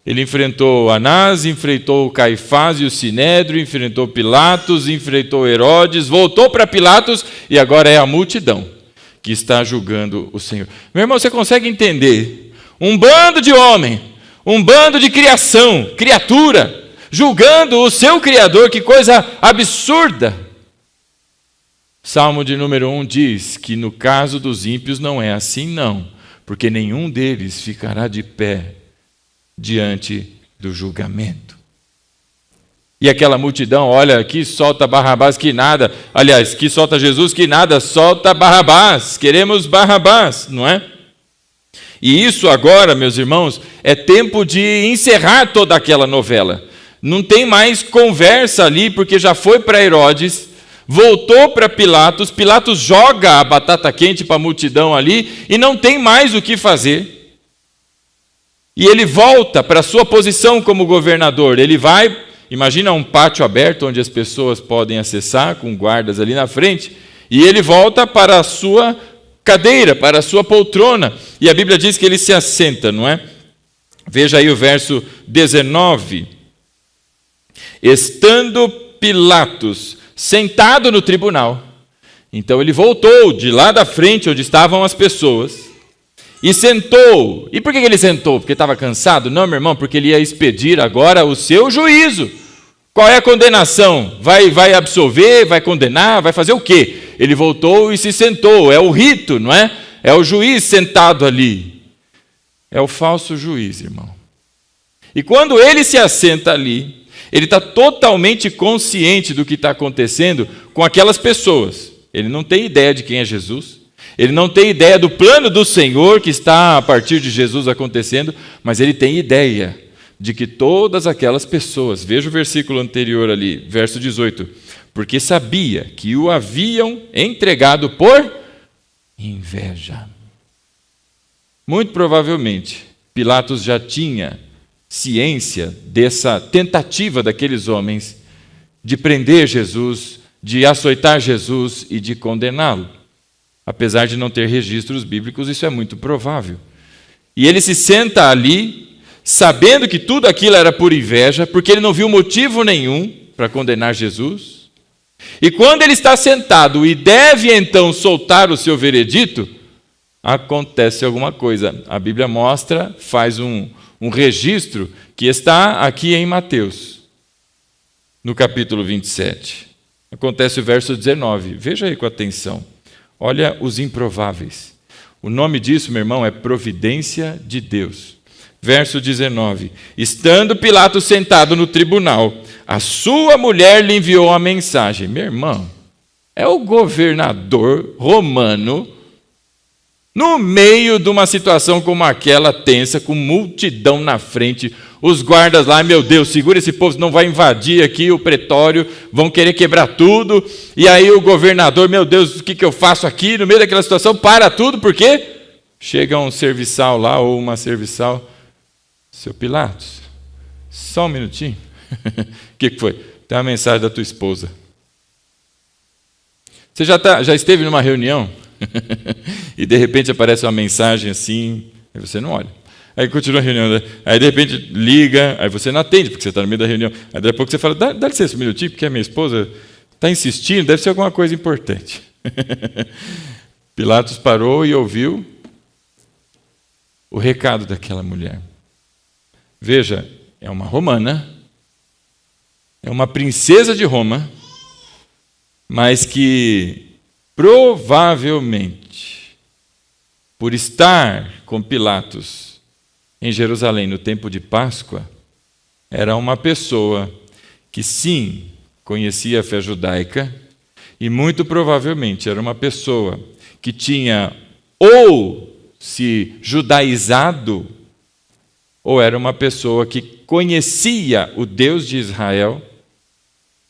Ele enfrentou Anás, enfrentou Caifás e o Sinédrio, enfrentou Pilatos, enfrentou Herodes, voltou para Pilatos e agora é a multidão que está julgando o Senhor. Meu irmão, você consegue entender? Um bando de homem, um bando de criatura, julgando o seu Criador, que coisa absurda. Salmo de número 1 diz que no caso dos ímpios não é assim não, porque nenhum deles ficará de pé diante do julgamento. E aquela multidão, olha, que solta Barrabás que nada, aliás, que solta Jesus que nada, solta Barrabás, queremos Barrabás, não é? E isso agora, meus irmãos, é tempo de encerrar toda aquela novela. Não tem mais conversa ali, porque já foi para Herodes, voltou para Pilatos, Pilatos joga a batata quente para a multidão ali e não tem mais o que fazer. E ele volta para a sua posição como governador, ele vai... Imagina um pátio aberto onde as pessoas podem acessar, com guardas ali na frente, e ele volta para a sua cadeira, para a sua poltrona, e a Bíblia diz que ele se assenta, não é? Veja aí o verso 19. Estando Pilatos sentado no tribunal, então ele voltou de lá da frente onde estavam as pessoas, e sentou. E por que ele sentou? Porque estava cansado? Não, meu irmão, porque ele ia expedir agora o seu juízo. Qual é a condenação? Vai absolver, vai condenar, vai fazer o quê? Ele voltou e se sentou. É o rito, não é? É o juiz sentado ali. é o falso juiz, irmão. E quando ele se assenta ali, ele está totalmente consciente do que está acontecendo com aquelas pessoas. Ele não tem ideia de quem é Jesus, ele não tem ideia do plano do Senhor que está a partir de Jesus acontecendo, mas ele tem ideia de que todas aquelas pessoas, veja o versículo anterior ali, verso 18, porque sabia que o haviam entregado por inveja. Muito provavelmente, Pilatos já tinha ciência dessa tentativa daqueles homens de prender Jesus, de açoitar Jesus e de condená-lo. Apesar de não ter registros bíblicos, isso é muito provável. E ele se senta ali, sabendo que tudo aquilo era por inveja, porque ele não viu motivo nenhum para condenar Jesus. E quando ele está sentado e deve então soltar o seu veredito, acontece alguma coisa. A Bíblia mostra, faz um registro que está aqui em Mateus, no capítulo 27. Acontece o verso 19. Veja aí com atenção. Olha os improváveis. O nome disso, meu irmão, é providência de Deus. Verso 19. Estando Pilatos sentado no tribunal, a sua mulher lhe enviou a mensagem. Meu irmão, é o governador romano no meio de uma situação como aquela tensa, com multidão na frente, os guardas lá, meu Deus, segura esse povo, não vai invadir aqui o pretório, vão querer quebrar tudo. E aí o governador, meu Deus, o que eu faço aqui? No meio daquela situação, para tudo, por quê? Chega um serviçal lá, ou uma serviçal, seu Pilatos, só um minutinho. O que foi? Tem uma mensagem da tua esposa. Você já esteve numa reunião e de repente aparece uma mensagem assim, aí você não olha. Aí continua a reunião, aí de repente liga, aí você não atende, porque você está no meio da reunião. Aí daqui a pouco você fala, dá licença um minutinho, porque a minha esposa está insistindo, deve ser alguma coisa importante. Pilatos parou e ouviu o recado daquela mulher. Veja, é uma romana, é uma princesa de Roma, mas que provavelmente, por estar com Pilatos em Jerusalém no tempo de Páscoa, era uma pessoa que sim, conhecia a fé judaica e muito provavelmente era uma pessoa que tinha ou se judaizado ou era uma pessoa que conhecia o Deus de Israel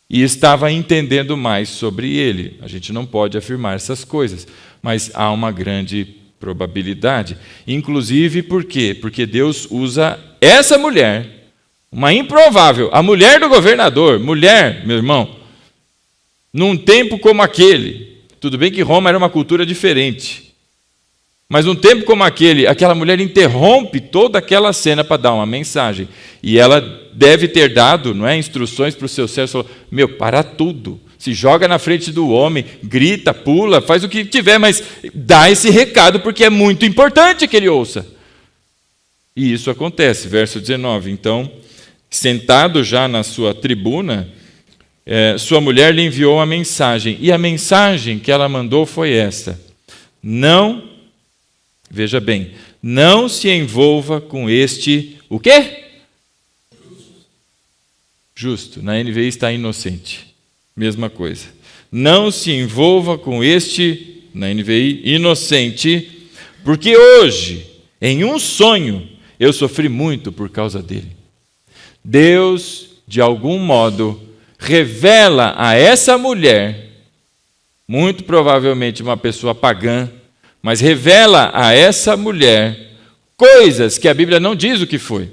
e estava entendendo mais sobre ele. A gente não pode afirmar essas coisas, mas há uma grande probabilidade. Inclusive, por quê? Porque Deus usa essa mulher, uma improvável, a mulher do governador, mulher, meu irmão, num tempo como aquele. Tudo bem que Roma era uma cultura diferente, mas num tempo como aquele, aquela mulher interrompe toda aquela cena para dar uma mensagem. E ela deve ter dado, não é, instruções para o seu servo, falou, meu, para tudo, se joga na frente do homem, grita, pula, faz o que tiver, mas dá esse recado, porque é muito importante que ele ouça. E isso acontece, verso 19. Então, sentado já na sua tribuna, sua mulher lhe enviou a mensagem, e a mensagem que ela mandou foi esta: não, veja bem, não se envolva com este, o quê? Justo, na NVI está inocente, mesma coisa. Não se envolva com este, na NVI, inocente, porque hoje, em um sonho, eu sofri muito por causa dele. Deus, de algum modo, revela a essa mulher, muito provavelmente uma pessoa pagã, mas revela a essa mulher coisas que a Bíblia não diz o que foi.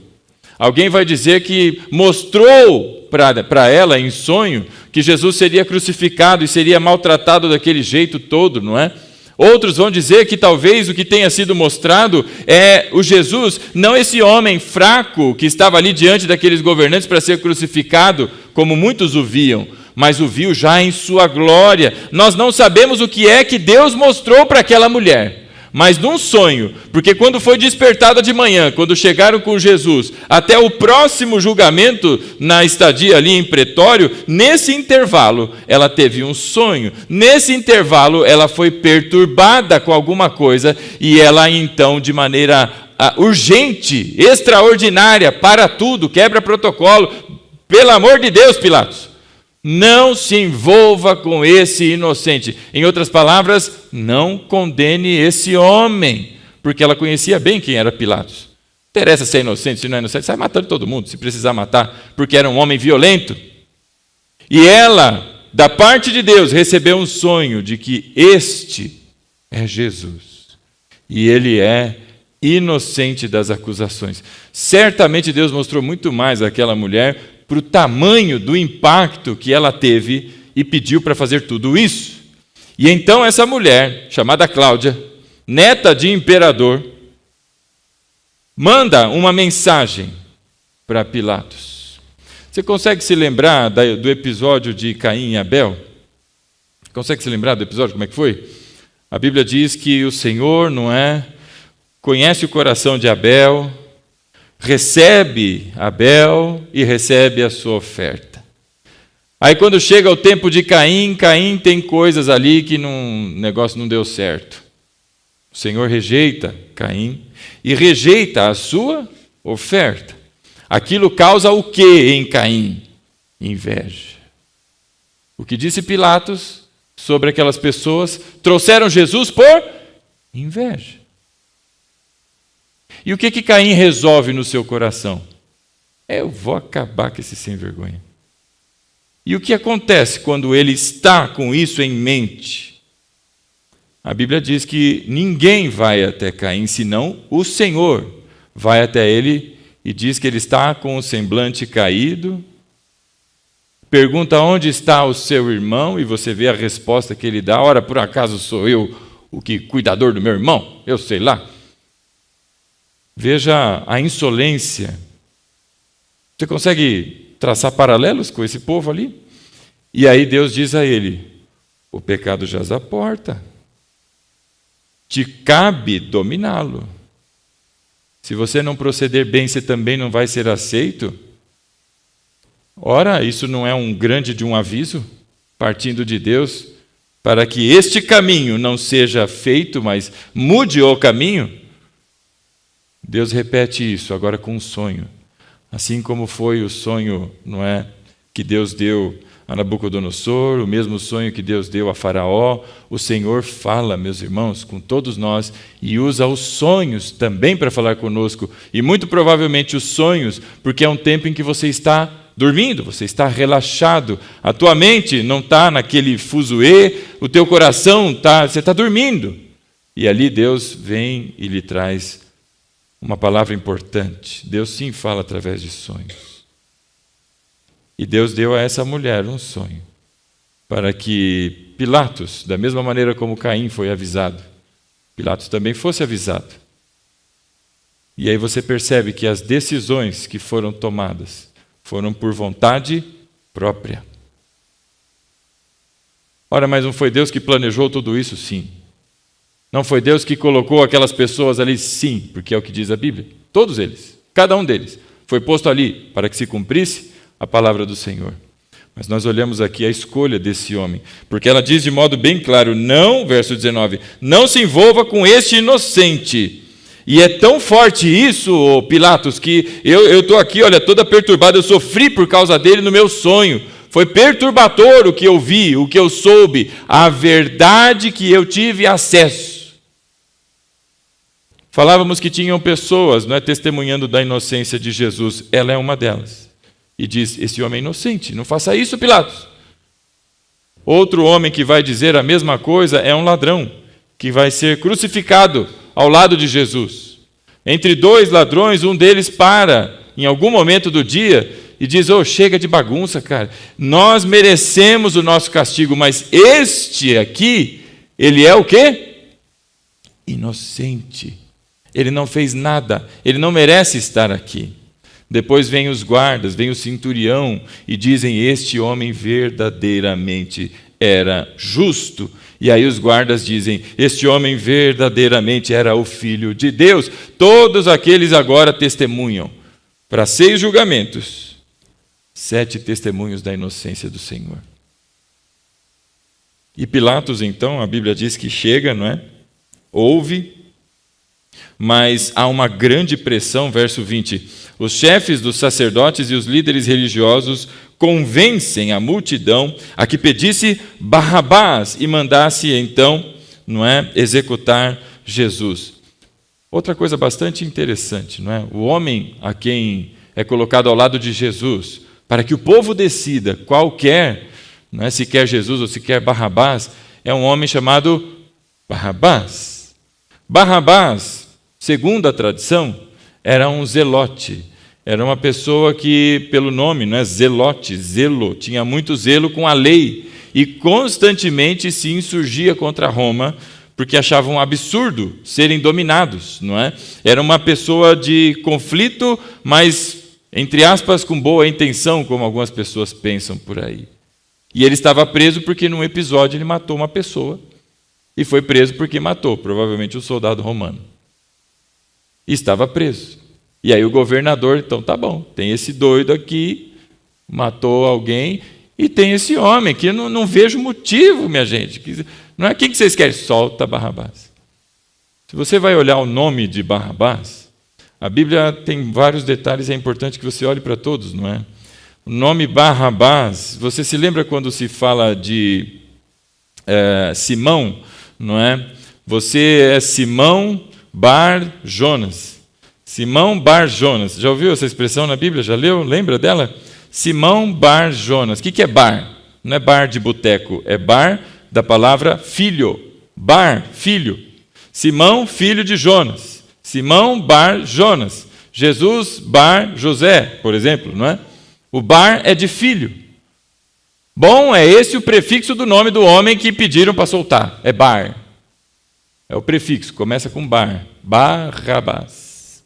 Alguém vai dizer que mostrou para ela em sonho que Jesus seria crucificado e seria maltratado daquele jeito todo, não é? Outros vão dizer que talvez o que tenha sido mostrado é o Jesus, não esse homem fraco que estava ali diante daqueles governantes para ser crucificado, como muitos o viam, mas o viu já em sua glória. Nós não sabemos o que é que Deus mostrou para aquela mulher, mas num sonho, porque quando foi despertada de manhã, quando chegaram com Jesus, até o próximo julgamento na estadia ali em Pretório, nesse intervalo ela teve um sonho, nesse intervalo ela foi perturbada com alguma coisa e ela então de maneira urgente, extraordinária, para tudo, quebra protocolo, pelo amor de Deus, Pilatos, não se envolva com esse inocente. Em outras palavras, não condene esse homem, porque ela conhecia bem quem era Pilatos. Não interessa se é inocente, se não é inocente, sai matando todo mundo, se precisar matar, porque era um homem violento. E ela, da parte de Deus, recebeu um sonho de que este é Jesus, e ele é inocente das acusações. Certamente Deus mostrou muito mais àquela mulher para o tamanho do impacto que ela teve e pediu para fazer tudo isso. E então essa mulher, chamada Cláudia, neta de imperador, manda uma mensagem para Pilatos. Você consegue se lembrar do episódio de Caim e Abel? Consegue se lembrar do episódio, como é que foi? A Bíblia diz que o Senhor, conhece o coração de Abel, recebe Abel e recebe a sua oferta. Aí quando chega o tempo de Caim, Caim tem coisas ali que o negócio não deu certo. O Senhor rejeita Caim e rejeita a sua oferta. Aquilo causa o que em Caim? Inveja. O que disse Pilatos sobre aquelas pessoas? Trouxeram Jesus por inveja. E o que Caim resolve no seu coração? Eu vou acabar com esse sem vergonha. E o que acontece quando ele está com isso em mente? A Bíblia diz que ninguém vai até Caim, senão o Senhor vai até ele e diz que ele está com o semblante caído. Pergunta onde está o seu irmão e você vê a resposta que ele dá. Ora, por acaso sou eu o cuidador do meu irmão? Eu sei lá. Veja a insolência. Você consegue traçar paralelos com esse povo ali? E aí Deus diz a ele: o pecado jaz à porta, te cabe dominá-lo. Se você não proceder bem, você também não vai ser aceito. Ora, isso não é um grande de um aviso, partindo de Deus, para que este caminho não seja feito, mas mude o caminho? Deus repete isso agora com um sonho. Assim como foi o sonho, que Deus deu a Nabucodonosor, o mesmo sonho que Deus deu a Faraó, o Senhor fala, meus irmãos, com todos nós e usa os sonhos também para falar conosco. E muito provavelmente os sonhos, porque é um tempo em que você está dormindo, você está relaxado, a tua mente não está naquele fuzuê, o teu coração você está dormindo. E ali Deus vem e lhe traz uma palavra importante. Deus sim fala através de sonhos. E Deus deu a essa mulher um sonho, para que Pilatos, da mesma maneira como Caim foi avisado, Pilatos também fosse avisado. E aí você percebe que as decisões que foram tomadas foram por vontade própria. Ora, mas não foi Deus que planejou tudo isso? Sim. Não foi Deus que colocou aquelas pessoas ali? Sim, porque é o que diz a Bíblia. Todos eles, cada um deles, foi posto ali para que se cumprisse a palavra do Senhor. Mas nós olhamos aqui a escolha desse homem, porque ela diz de modo bem claro, não, verso 19, não se envolva com este inocente. E é tão forte isso, Pilatos, que eu estou aqui, olha, toda perturbada, eu sofri por causa dele no meu sonho. Foi perturbador o que eu vi, o que eu soube, a verdade que eu tive acesso. Falávamos que tinham pessoas, testemunhando da inocência de Jesus. Ela é uma delas. E diz, esse homem é inocente, não faça isso, Pilatos. Outro homem que vai dizer a mesma coisa é um ladrão, que vai ser crucificado ao lado de Jesus. Entre dois ladrões, um deles para, em algum momento do dia, e diz, chega de bagunça, cara. Nós merecemos o nosso castigo, mas este aqui, ele é o quê? Inocente. Ele não fez nada, ele não merece estar aqui. Depois vem os guardas, vem o centurião e dizem, este homem verdadeiramente era justo. E aí os guardas dizem: este homem verdadeiramente era o Filho de Deus. Todos aqueles agora testemunham para 6 julgamentos, 7 testemunhos da inocência do Senhor. E Pilatos, então, a Bíblia diz que chega, não é? Ouve, mas há uma grande pressão, verso 20. Os chefes dos sacerdotes e os líderes religiosos convencem a multidão a que pedisse Barrabás e mandasse, então, não é, executar Jesus. Outra coisa bastante interessante, não é? O homem a quem é colocado ao lado de Jesus, para que o povo decida qual quer, não é, se quer Jesus ou se quer Barrabás, é um homem chamado Barrabás. Barrabás, segundo a tradição, era um zelote. Era uma pessoa que, pelo nome, não é, zelote, zelo, tinha muito zelo com a lei e constantemente se insurgia contra Roma, porque achavam um absurdo serem dominados, não é? Era uma pessoa de conflito, mas, entre aspas, com boa intenção, como algumas pessoas pensam por aí. E ele estava preso porque, num episódio, ele matou uma pessoa, e foi preso porque matou, provavelmente, um soldado romano. E estava preso. E aí o governador, então, tá bom, tem esse doido aqui, matou alguém, e tem esse homem, que eu não vejo motivo, minha gente. Não é quem que vocês querem? Solta Barrabás. Se você vai olhar o nome de Barrabás, a Bíblia tem vários detalhes, é importante que você olhe para todos, não é? O nome Barrabás, você se lembra quando se fala de Simão, não é? Você é Simão Bar Jonas. Simão Bar Jonas. Já ouviu essa expressão na Bíblia? Já leu? Lembra dela? Simão Bar Jonas. O que é bar? Não é bar de boteco, é bar da palavra filho. Bar, filho. Simão, filho de Jonas. Simão Bar Jonas. Jesus Bar José, por exemplo, não é? O bar é de filho. Bom, é esse o prefixo do nome do homem que pediram para soltar. É bar. É o prefixo, começa com bar. Barrabás.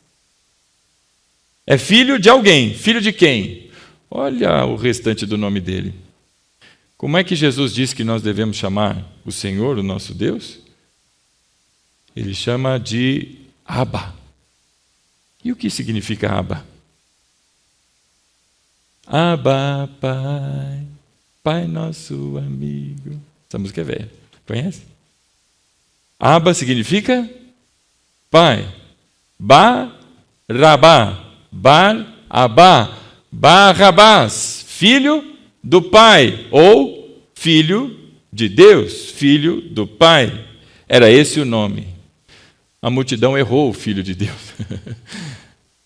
É filho de alguém. Filho de quem? Olha o restante do nome dele. Como é que Jesus disse que nós devemos chamar o Senhor, o nosso Deus? Ele chama de Abba. E o que significa Abba? Abba, Pai, Pai nosso amigo. Essa música é velha. Conhece? Abba significa Pai. Barabá. Bar-Abá, Barrabás, filho do Pai, ou filho de Deus, filho do Pai. Era esse o nome. A multidão errou o Filho de Deus.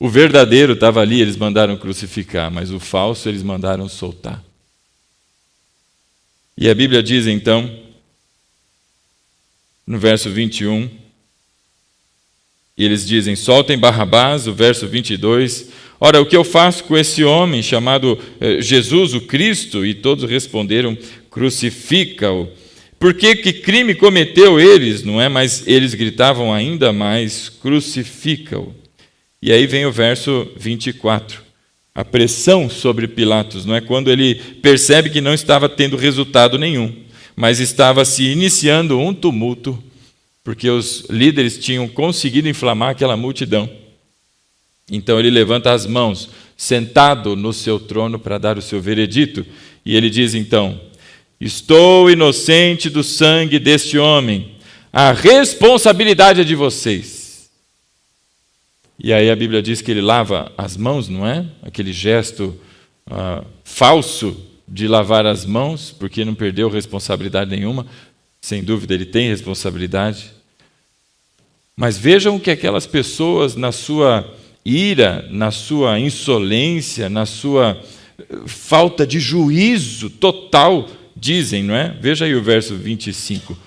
O verdadeiro estava ali, eles mandaram crucificar, mas o falso eles mandaram soltar. E a Bíblia diz então, no verso 21, e eles dizem: soltem Barrabás, o verso 22. Ora, o que eu faço com esse homem chamado Jesus, o Cristo? E todos responderam: crucifica-o. Por que crime cometeu eles? Não é? Mas eles gritavam ainda mais: crucifica-o. E aí vem o verso 24. A pressão sobre Pilatos, não é? Quando ele percebe que não estava tendo resultado nenhum, mas estava se iniciando um tumulto, porque os líderes tinham conseguido inflamar aquela multidão. Então ele levanta as mãos, sentado no seu trono para dar o seu veredito, e ele diz então: estou inocente do sangue deste homem, a responsabilidade é de vocês. E aí a Bíblia diz que ele lava as mãos, não é? Aquele gesto falso de lavar as mãos, porque não perdeu responsabilidade nenhuma. Sem dúvida, ele tem responsabilidade. Mas vejam que aquelas pessoas, na sua ira, na sua insolência, na sua falta de juízo total, dizem, não é? Veja aí o verso 25.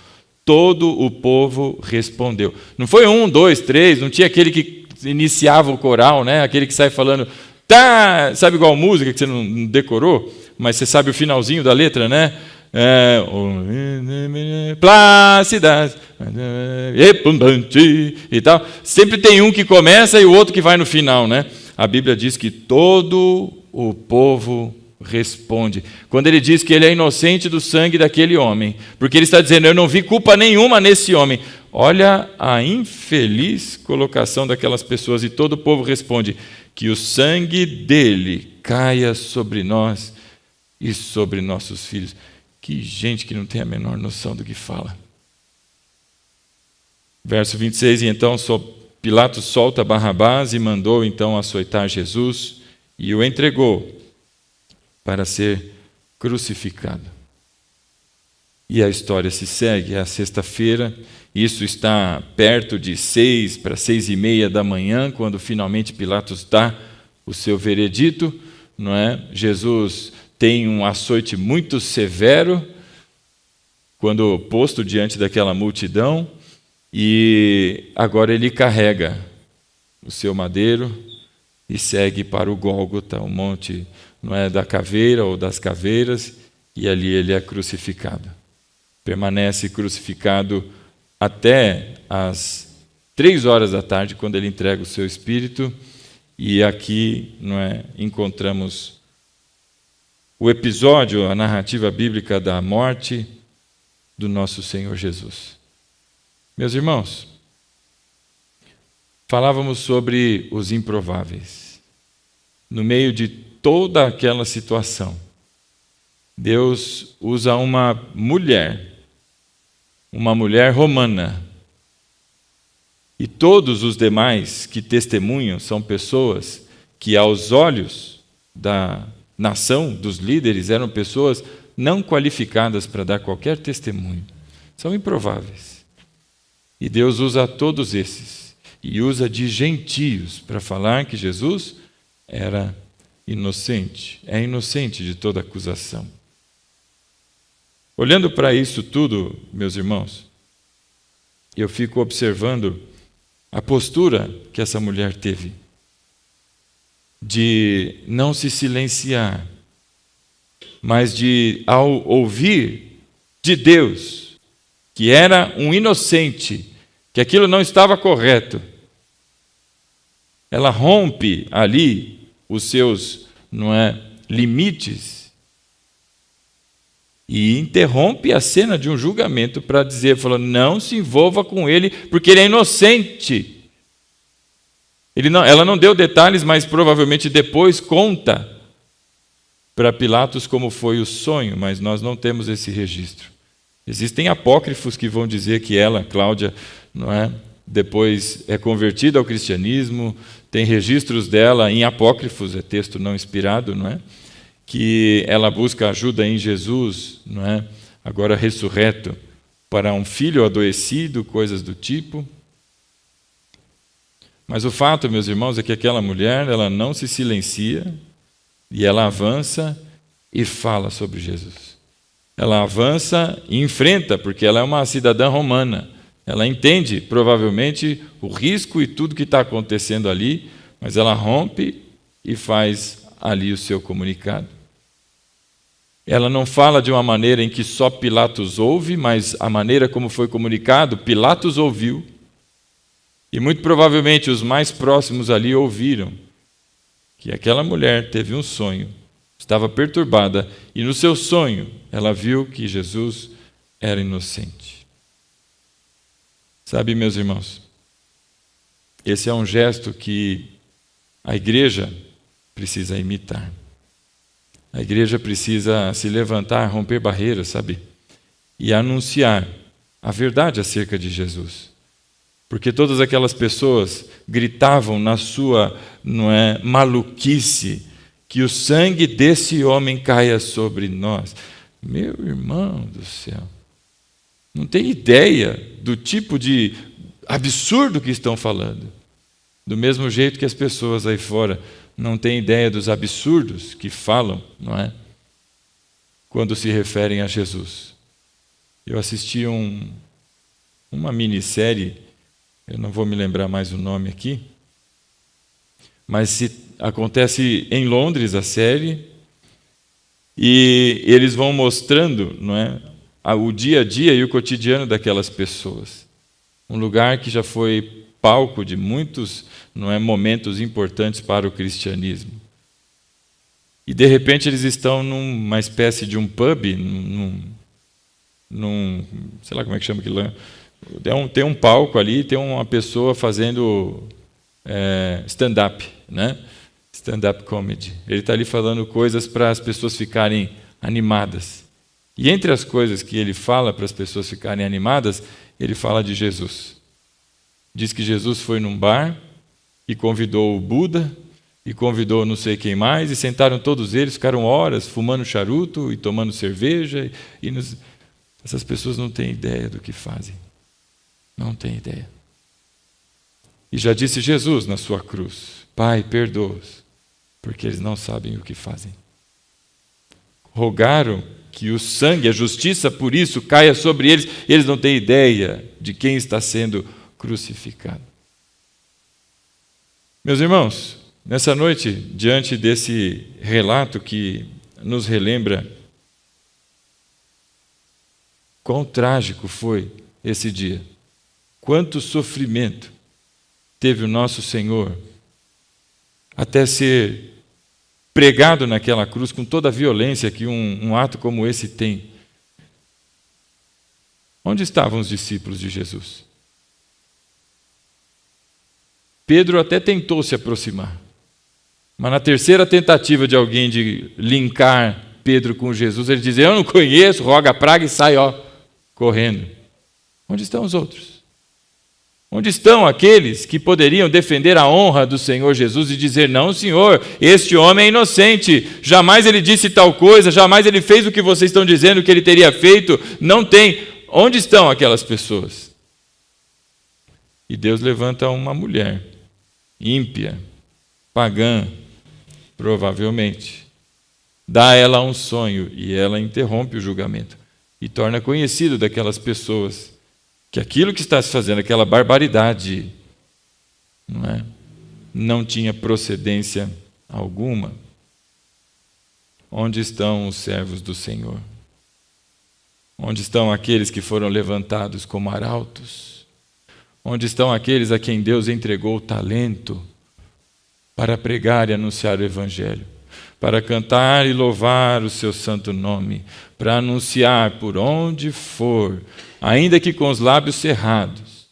Todo o povo respondeu. Não foi 1, 2, 3, não tinha aquele que iniciava o coral, né? Aquele que sai falando, tá, sabe igual música que você não decorou, mas você sabe o finalzinho da letra, né? Plácidas e tal. Sempre tem um que começa e o outro que vai no final, né? A Bíblia diz que todo o povo responde. Quando ele diz que ele é inocente do sangue daquele homem, porque ele está dizendo, eu não vi culpa nenhuma nesse homem. Olha a infeliz colocação daquelas pessoas, e todo o povo responde, que o sangue dele caia sobre nós e sobre nossos filhos. Que gente que não tem a menor noção do que fala. Verso 26, e então Pilatos solta Barrabás e mandou então açoitar Jesus e o entregou para ser crucificado. E a história se segue, é a sexta-feira, isso está perto de 6 para 6:30 da manhã, quando finalmente Pilatos dá o seu veredito, não é? Jesus tem um açoite muito severo, quando posto diante daquela multidão, e agora ele carrega o seu madeiro e segue para o Gólgota, o monte, não é, da caveira ou das caveiras, e ali ele é crucificado. Permanece crucificado até às 3 da tarde, quando ele entrega o seu espírito, e aqui, não é, encontramos o episódio, a narrativa bíblica da morte do nosso Senhor Jesus. Meus irmãos, falávamos sobre os improváveis. No meio de toda aquela situação, Deus usa uma mulher romana, e todos os demais que testemunham são pessoas que, aos olhos da nação, dos líderes, eram pessoas não qualificadas para dar qualquer testemunho. São improváveis. E Deus usa todos esses, e usa de gentios para falar que Jesus era inocente, é inocente de toda acusação. Olhando para isso tudo, meus irmãos, eu fico observando a postura que essa mulher teve, de não se silenciar, mas de, ao ouvir de Deus, que era um inocente, que aquilo não estava correto, ela rompe ali os seus, não é, limites e interrompe a cena de um julgamento para dizer, falando, não se envolva com ele, porque ele é inocente. Ela não deu detalhes, mas provavelmente depois conta para Pilatos como foi o sonho, mas nós não temos esse registro. Existem apócrifos que vão dizer que ela, Cláudia, não é, depois é convertida ao cristianismo, tem registros dela em apócrifos, é texto não inspirado, não é? Que ela busca ajuda em Jesus, não é? Agora ressurreto, para um filho adoecido, coisas do tipo. Mas o fato, meus irmãos, é que aquela mulher, ela não se silencia, e ela avança e fala sobre Jesus. Ela avança e enfrenta, porque ela é uma cidadã romana. Ela entende, provavelmente, o risco e tudo que está acontecendo ali, mas ela rompe e faz ali o seu comunicado. Ela não fala de uma maneira em que só Pilatos ouve, mas a maneira como foi comunicado, Pilatos ouviu. E muito provavelmente os mais próximos ali ouviram que aquela mulher teve um sonho, estava perturbada, e no seu sonho ela viu que Jesus era inocente. Sabe, meus irmãos, esse é um gesto que a igreja precisa imitar. A igreja precisa se levantar, romper barreiras, sabe? E anunciar a verdade acerca de Jesus. Porque todas aquelas pessoas gritavam na sua, não é, maluquice, que o sangue desse homem caia sobre nós. Meu irmão do céu, não tem ideia do tipo de absurdo que estão falando. Do mesmo jeito que as pessoas aí fora não têm ideia dos absurdos que falam, não é? Quando se referem a Jesus. Eu assisti uma minissérie, eu não vou me lembrar mais o nome aqui, mas acontece em Londres a série, e eles vão mostrando, não é, o dia a dia e o cotidiano daquelas pessoas. Um lugar que já foi palco de muitos, não é, momentos importantes para o cristianismo. E de repente eles estão numa espécie de um pub, sei lá como é que chama aquilo lá. Tem um palco ali, tem uma pessoa fazendo stand-up, né? Stand-up comedy. Ele está ali falando coisas para as pessoas ficarem animadas. E entre as coisas que ele fala para as pessoas ficarem animadas, ele fala de Jesus. Diz que Jesus foi num bar e convidou o Buda, e convidou não sei quem mais, e sentaram todos eles, ficaram horas fumando charuto e tomando cerveja. Essas pessoas não têm ideia do que fazem. Não têm ideia. E já disse Jesus na sua cruz: Pai, perdoa-os, porque eles não sabem o que fazem. Rogaram que o sangue, a justiça por isso caia sobre eles, e eles não têm ideia de quem está sendo crucificado. Meus irmãos, nessa noite, diante desse relato que nos relembra quão trágico foi esse dia, quanto sofrimento teve o nosso Senhor até ser pregado naquela cruz com toda a violência que um ato como esse tem. Onde estavam os discípulos de Jesus? Pedro até tentou se aproximar, mas na terceira tentativa de alguém de linkar Pedro com Jesus, ele diz: eu não conheço, roga a praga e sai correndo. Onde estão os outros? Onde estão aqueles que poderiam defender a honra do Senhor Jesus e dizer: não, Senhor, este homem é inocente, jamais ele disse tal coisa, jamais ele fez o que vocês estão dizendo que ele teria feito, não tem. Onde estão aquelas pessoas? E Deus levanta uma mulher ímpia, pagã, provavelmente, dá a ela um sonho e ela interrompe o julgamento e torna conhecido daquelas pessoas que aquilo que está se fazendo, aquela barbaridade, não tinha procedência alguma. Onde estão os servos do Senhor? Onde estão aqueles que foram levantados como arautos? Onde estão aqueles a quem Deus entregou o talento para pregar e anunciar o Evangelho, para cantar e louvar o seu santo nome, para anunciar por onde for, ainda que com os lábios cerrados,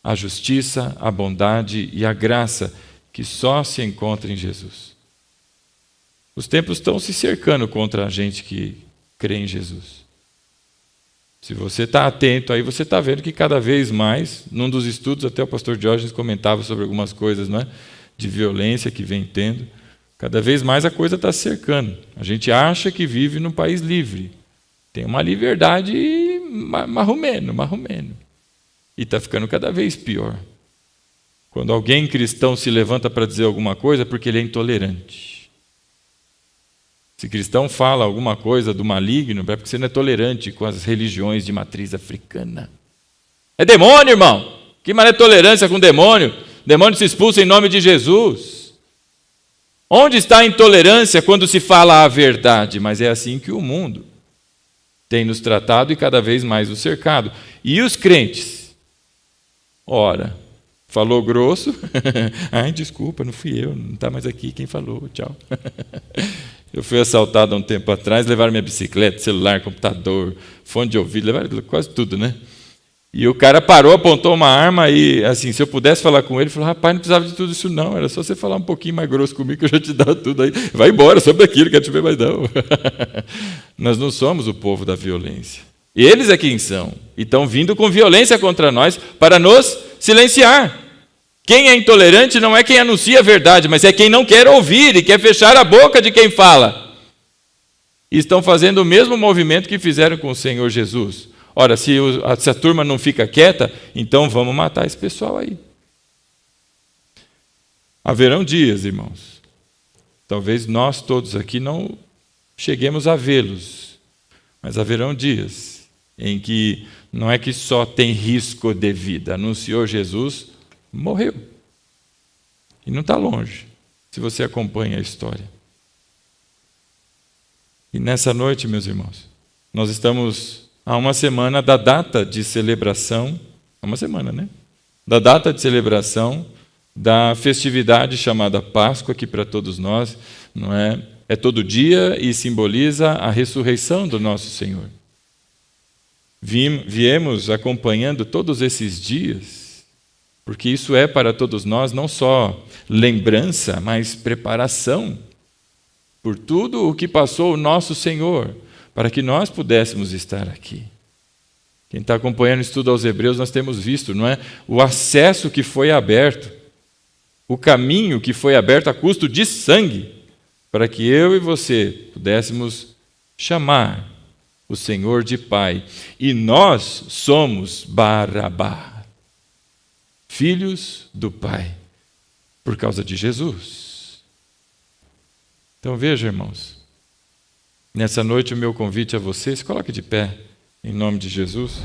a justiça, a bondade e a graça que só se encontra em Jesus? Os tempos estão se cercando contra a gente que crê em Jesus. Se você está atento, aí você está vendo que cada vez mais, num dos estudos, até o pastor Diógenes comentava sobre algumas coisas, de violência que vem tendo, cada vez mais a coisa está cercando. A gente acha que vive num país livre. Tem uma liberdade marromeno. E está ficando cada vez pior. Quando alguém cristão se levanta para dizer alguma coisa, é porque ele é intolerante. Se cristão fala alguma coisa do maligno, é porque você não é tolerante com as religiões de matriz africana. É demônio, irmão! Que mané tolerância com demônio? Demônio se expulsa em nome de Jesus. Onde está a intolerância quando se fala a verdade? Mas é assim que o mundo tem nos tratado e cada vez mais o cercado. E os crentes? Ora, falou grosso. Ai, desculpa, não fui eu, não está mais aqui quem falou, tchau. Eu fui assaltado há um tempo atrás, levaram minha bicicleta, celular, computador, fone de ouvido, levaram quase tudo, E o cara parou, apontou uma arma e, assim, se eu pudesse falar com ele, falou: rapaz, não precisava de tudo isso não, era só você falar um pouquinho mais grosso comigo que eu já te dava tudo aí. Vai embora, sobre aquilo, quero te ver mais não. Nós não somos o povo da violência. Eles é quem são. E estão vindo com violência contra nós para nos silenciar. Quem é intolerante não é quem anuncia a verdade, mas é quem não quer ouvir e quer fechar a boca de quem fala. E estão fazendo o mesmo movimento que fizeram com o Senhor Jesus. Ora, se a turma não fica quieta, então vamos matar esse pessoal aí. Haverão dias, irmãos. Talvez nós todos aqui não cheguemos a vê-los, mas haverão dias em que não é que só tem risco de vida. Anunciou Jesus, morreu. E não está longe, se você acompanha a história. E nessa noite, meus irmãos, nós estamos há uma semana da data de celebração, da data de celebração da festividade chamada Páscoa, que para todos nós não é todo dia e simboliza a ressurreição do nosso Senhor. Viemos acompanhando todos esses dias, porque isso é para todos nós não só lembrança, mas preparação por tudo o que passou o nosso Senhor, para que nós pudéssemos estar aqui. Quem está acompanhando o estudo aos Hebreus, nós temos visto, não é? O acesso que foi aberto, o caminho que foi aberto a custo de sangue, para que eu e você pudéssemos chamar o Senhor de Pai. E nós somos Barabá, filhos do Pai, por causa de Jesus. Então veja, irmãos, nessa noite o meu convite a vocês, coloque de pé, em nome de Jesus.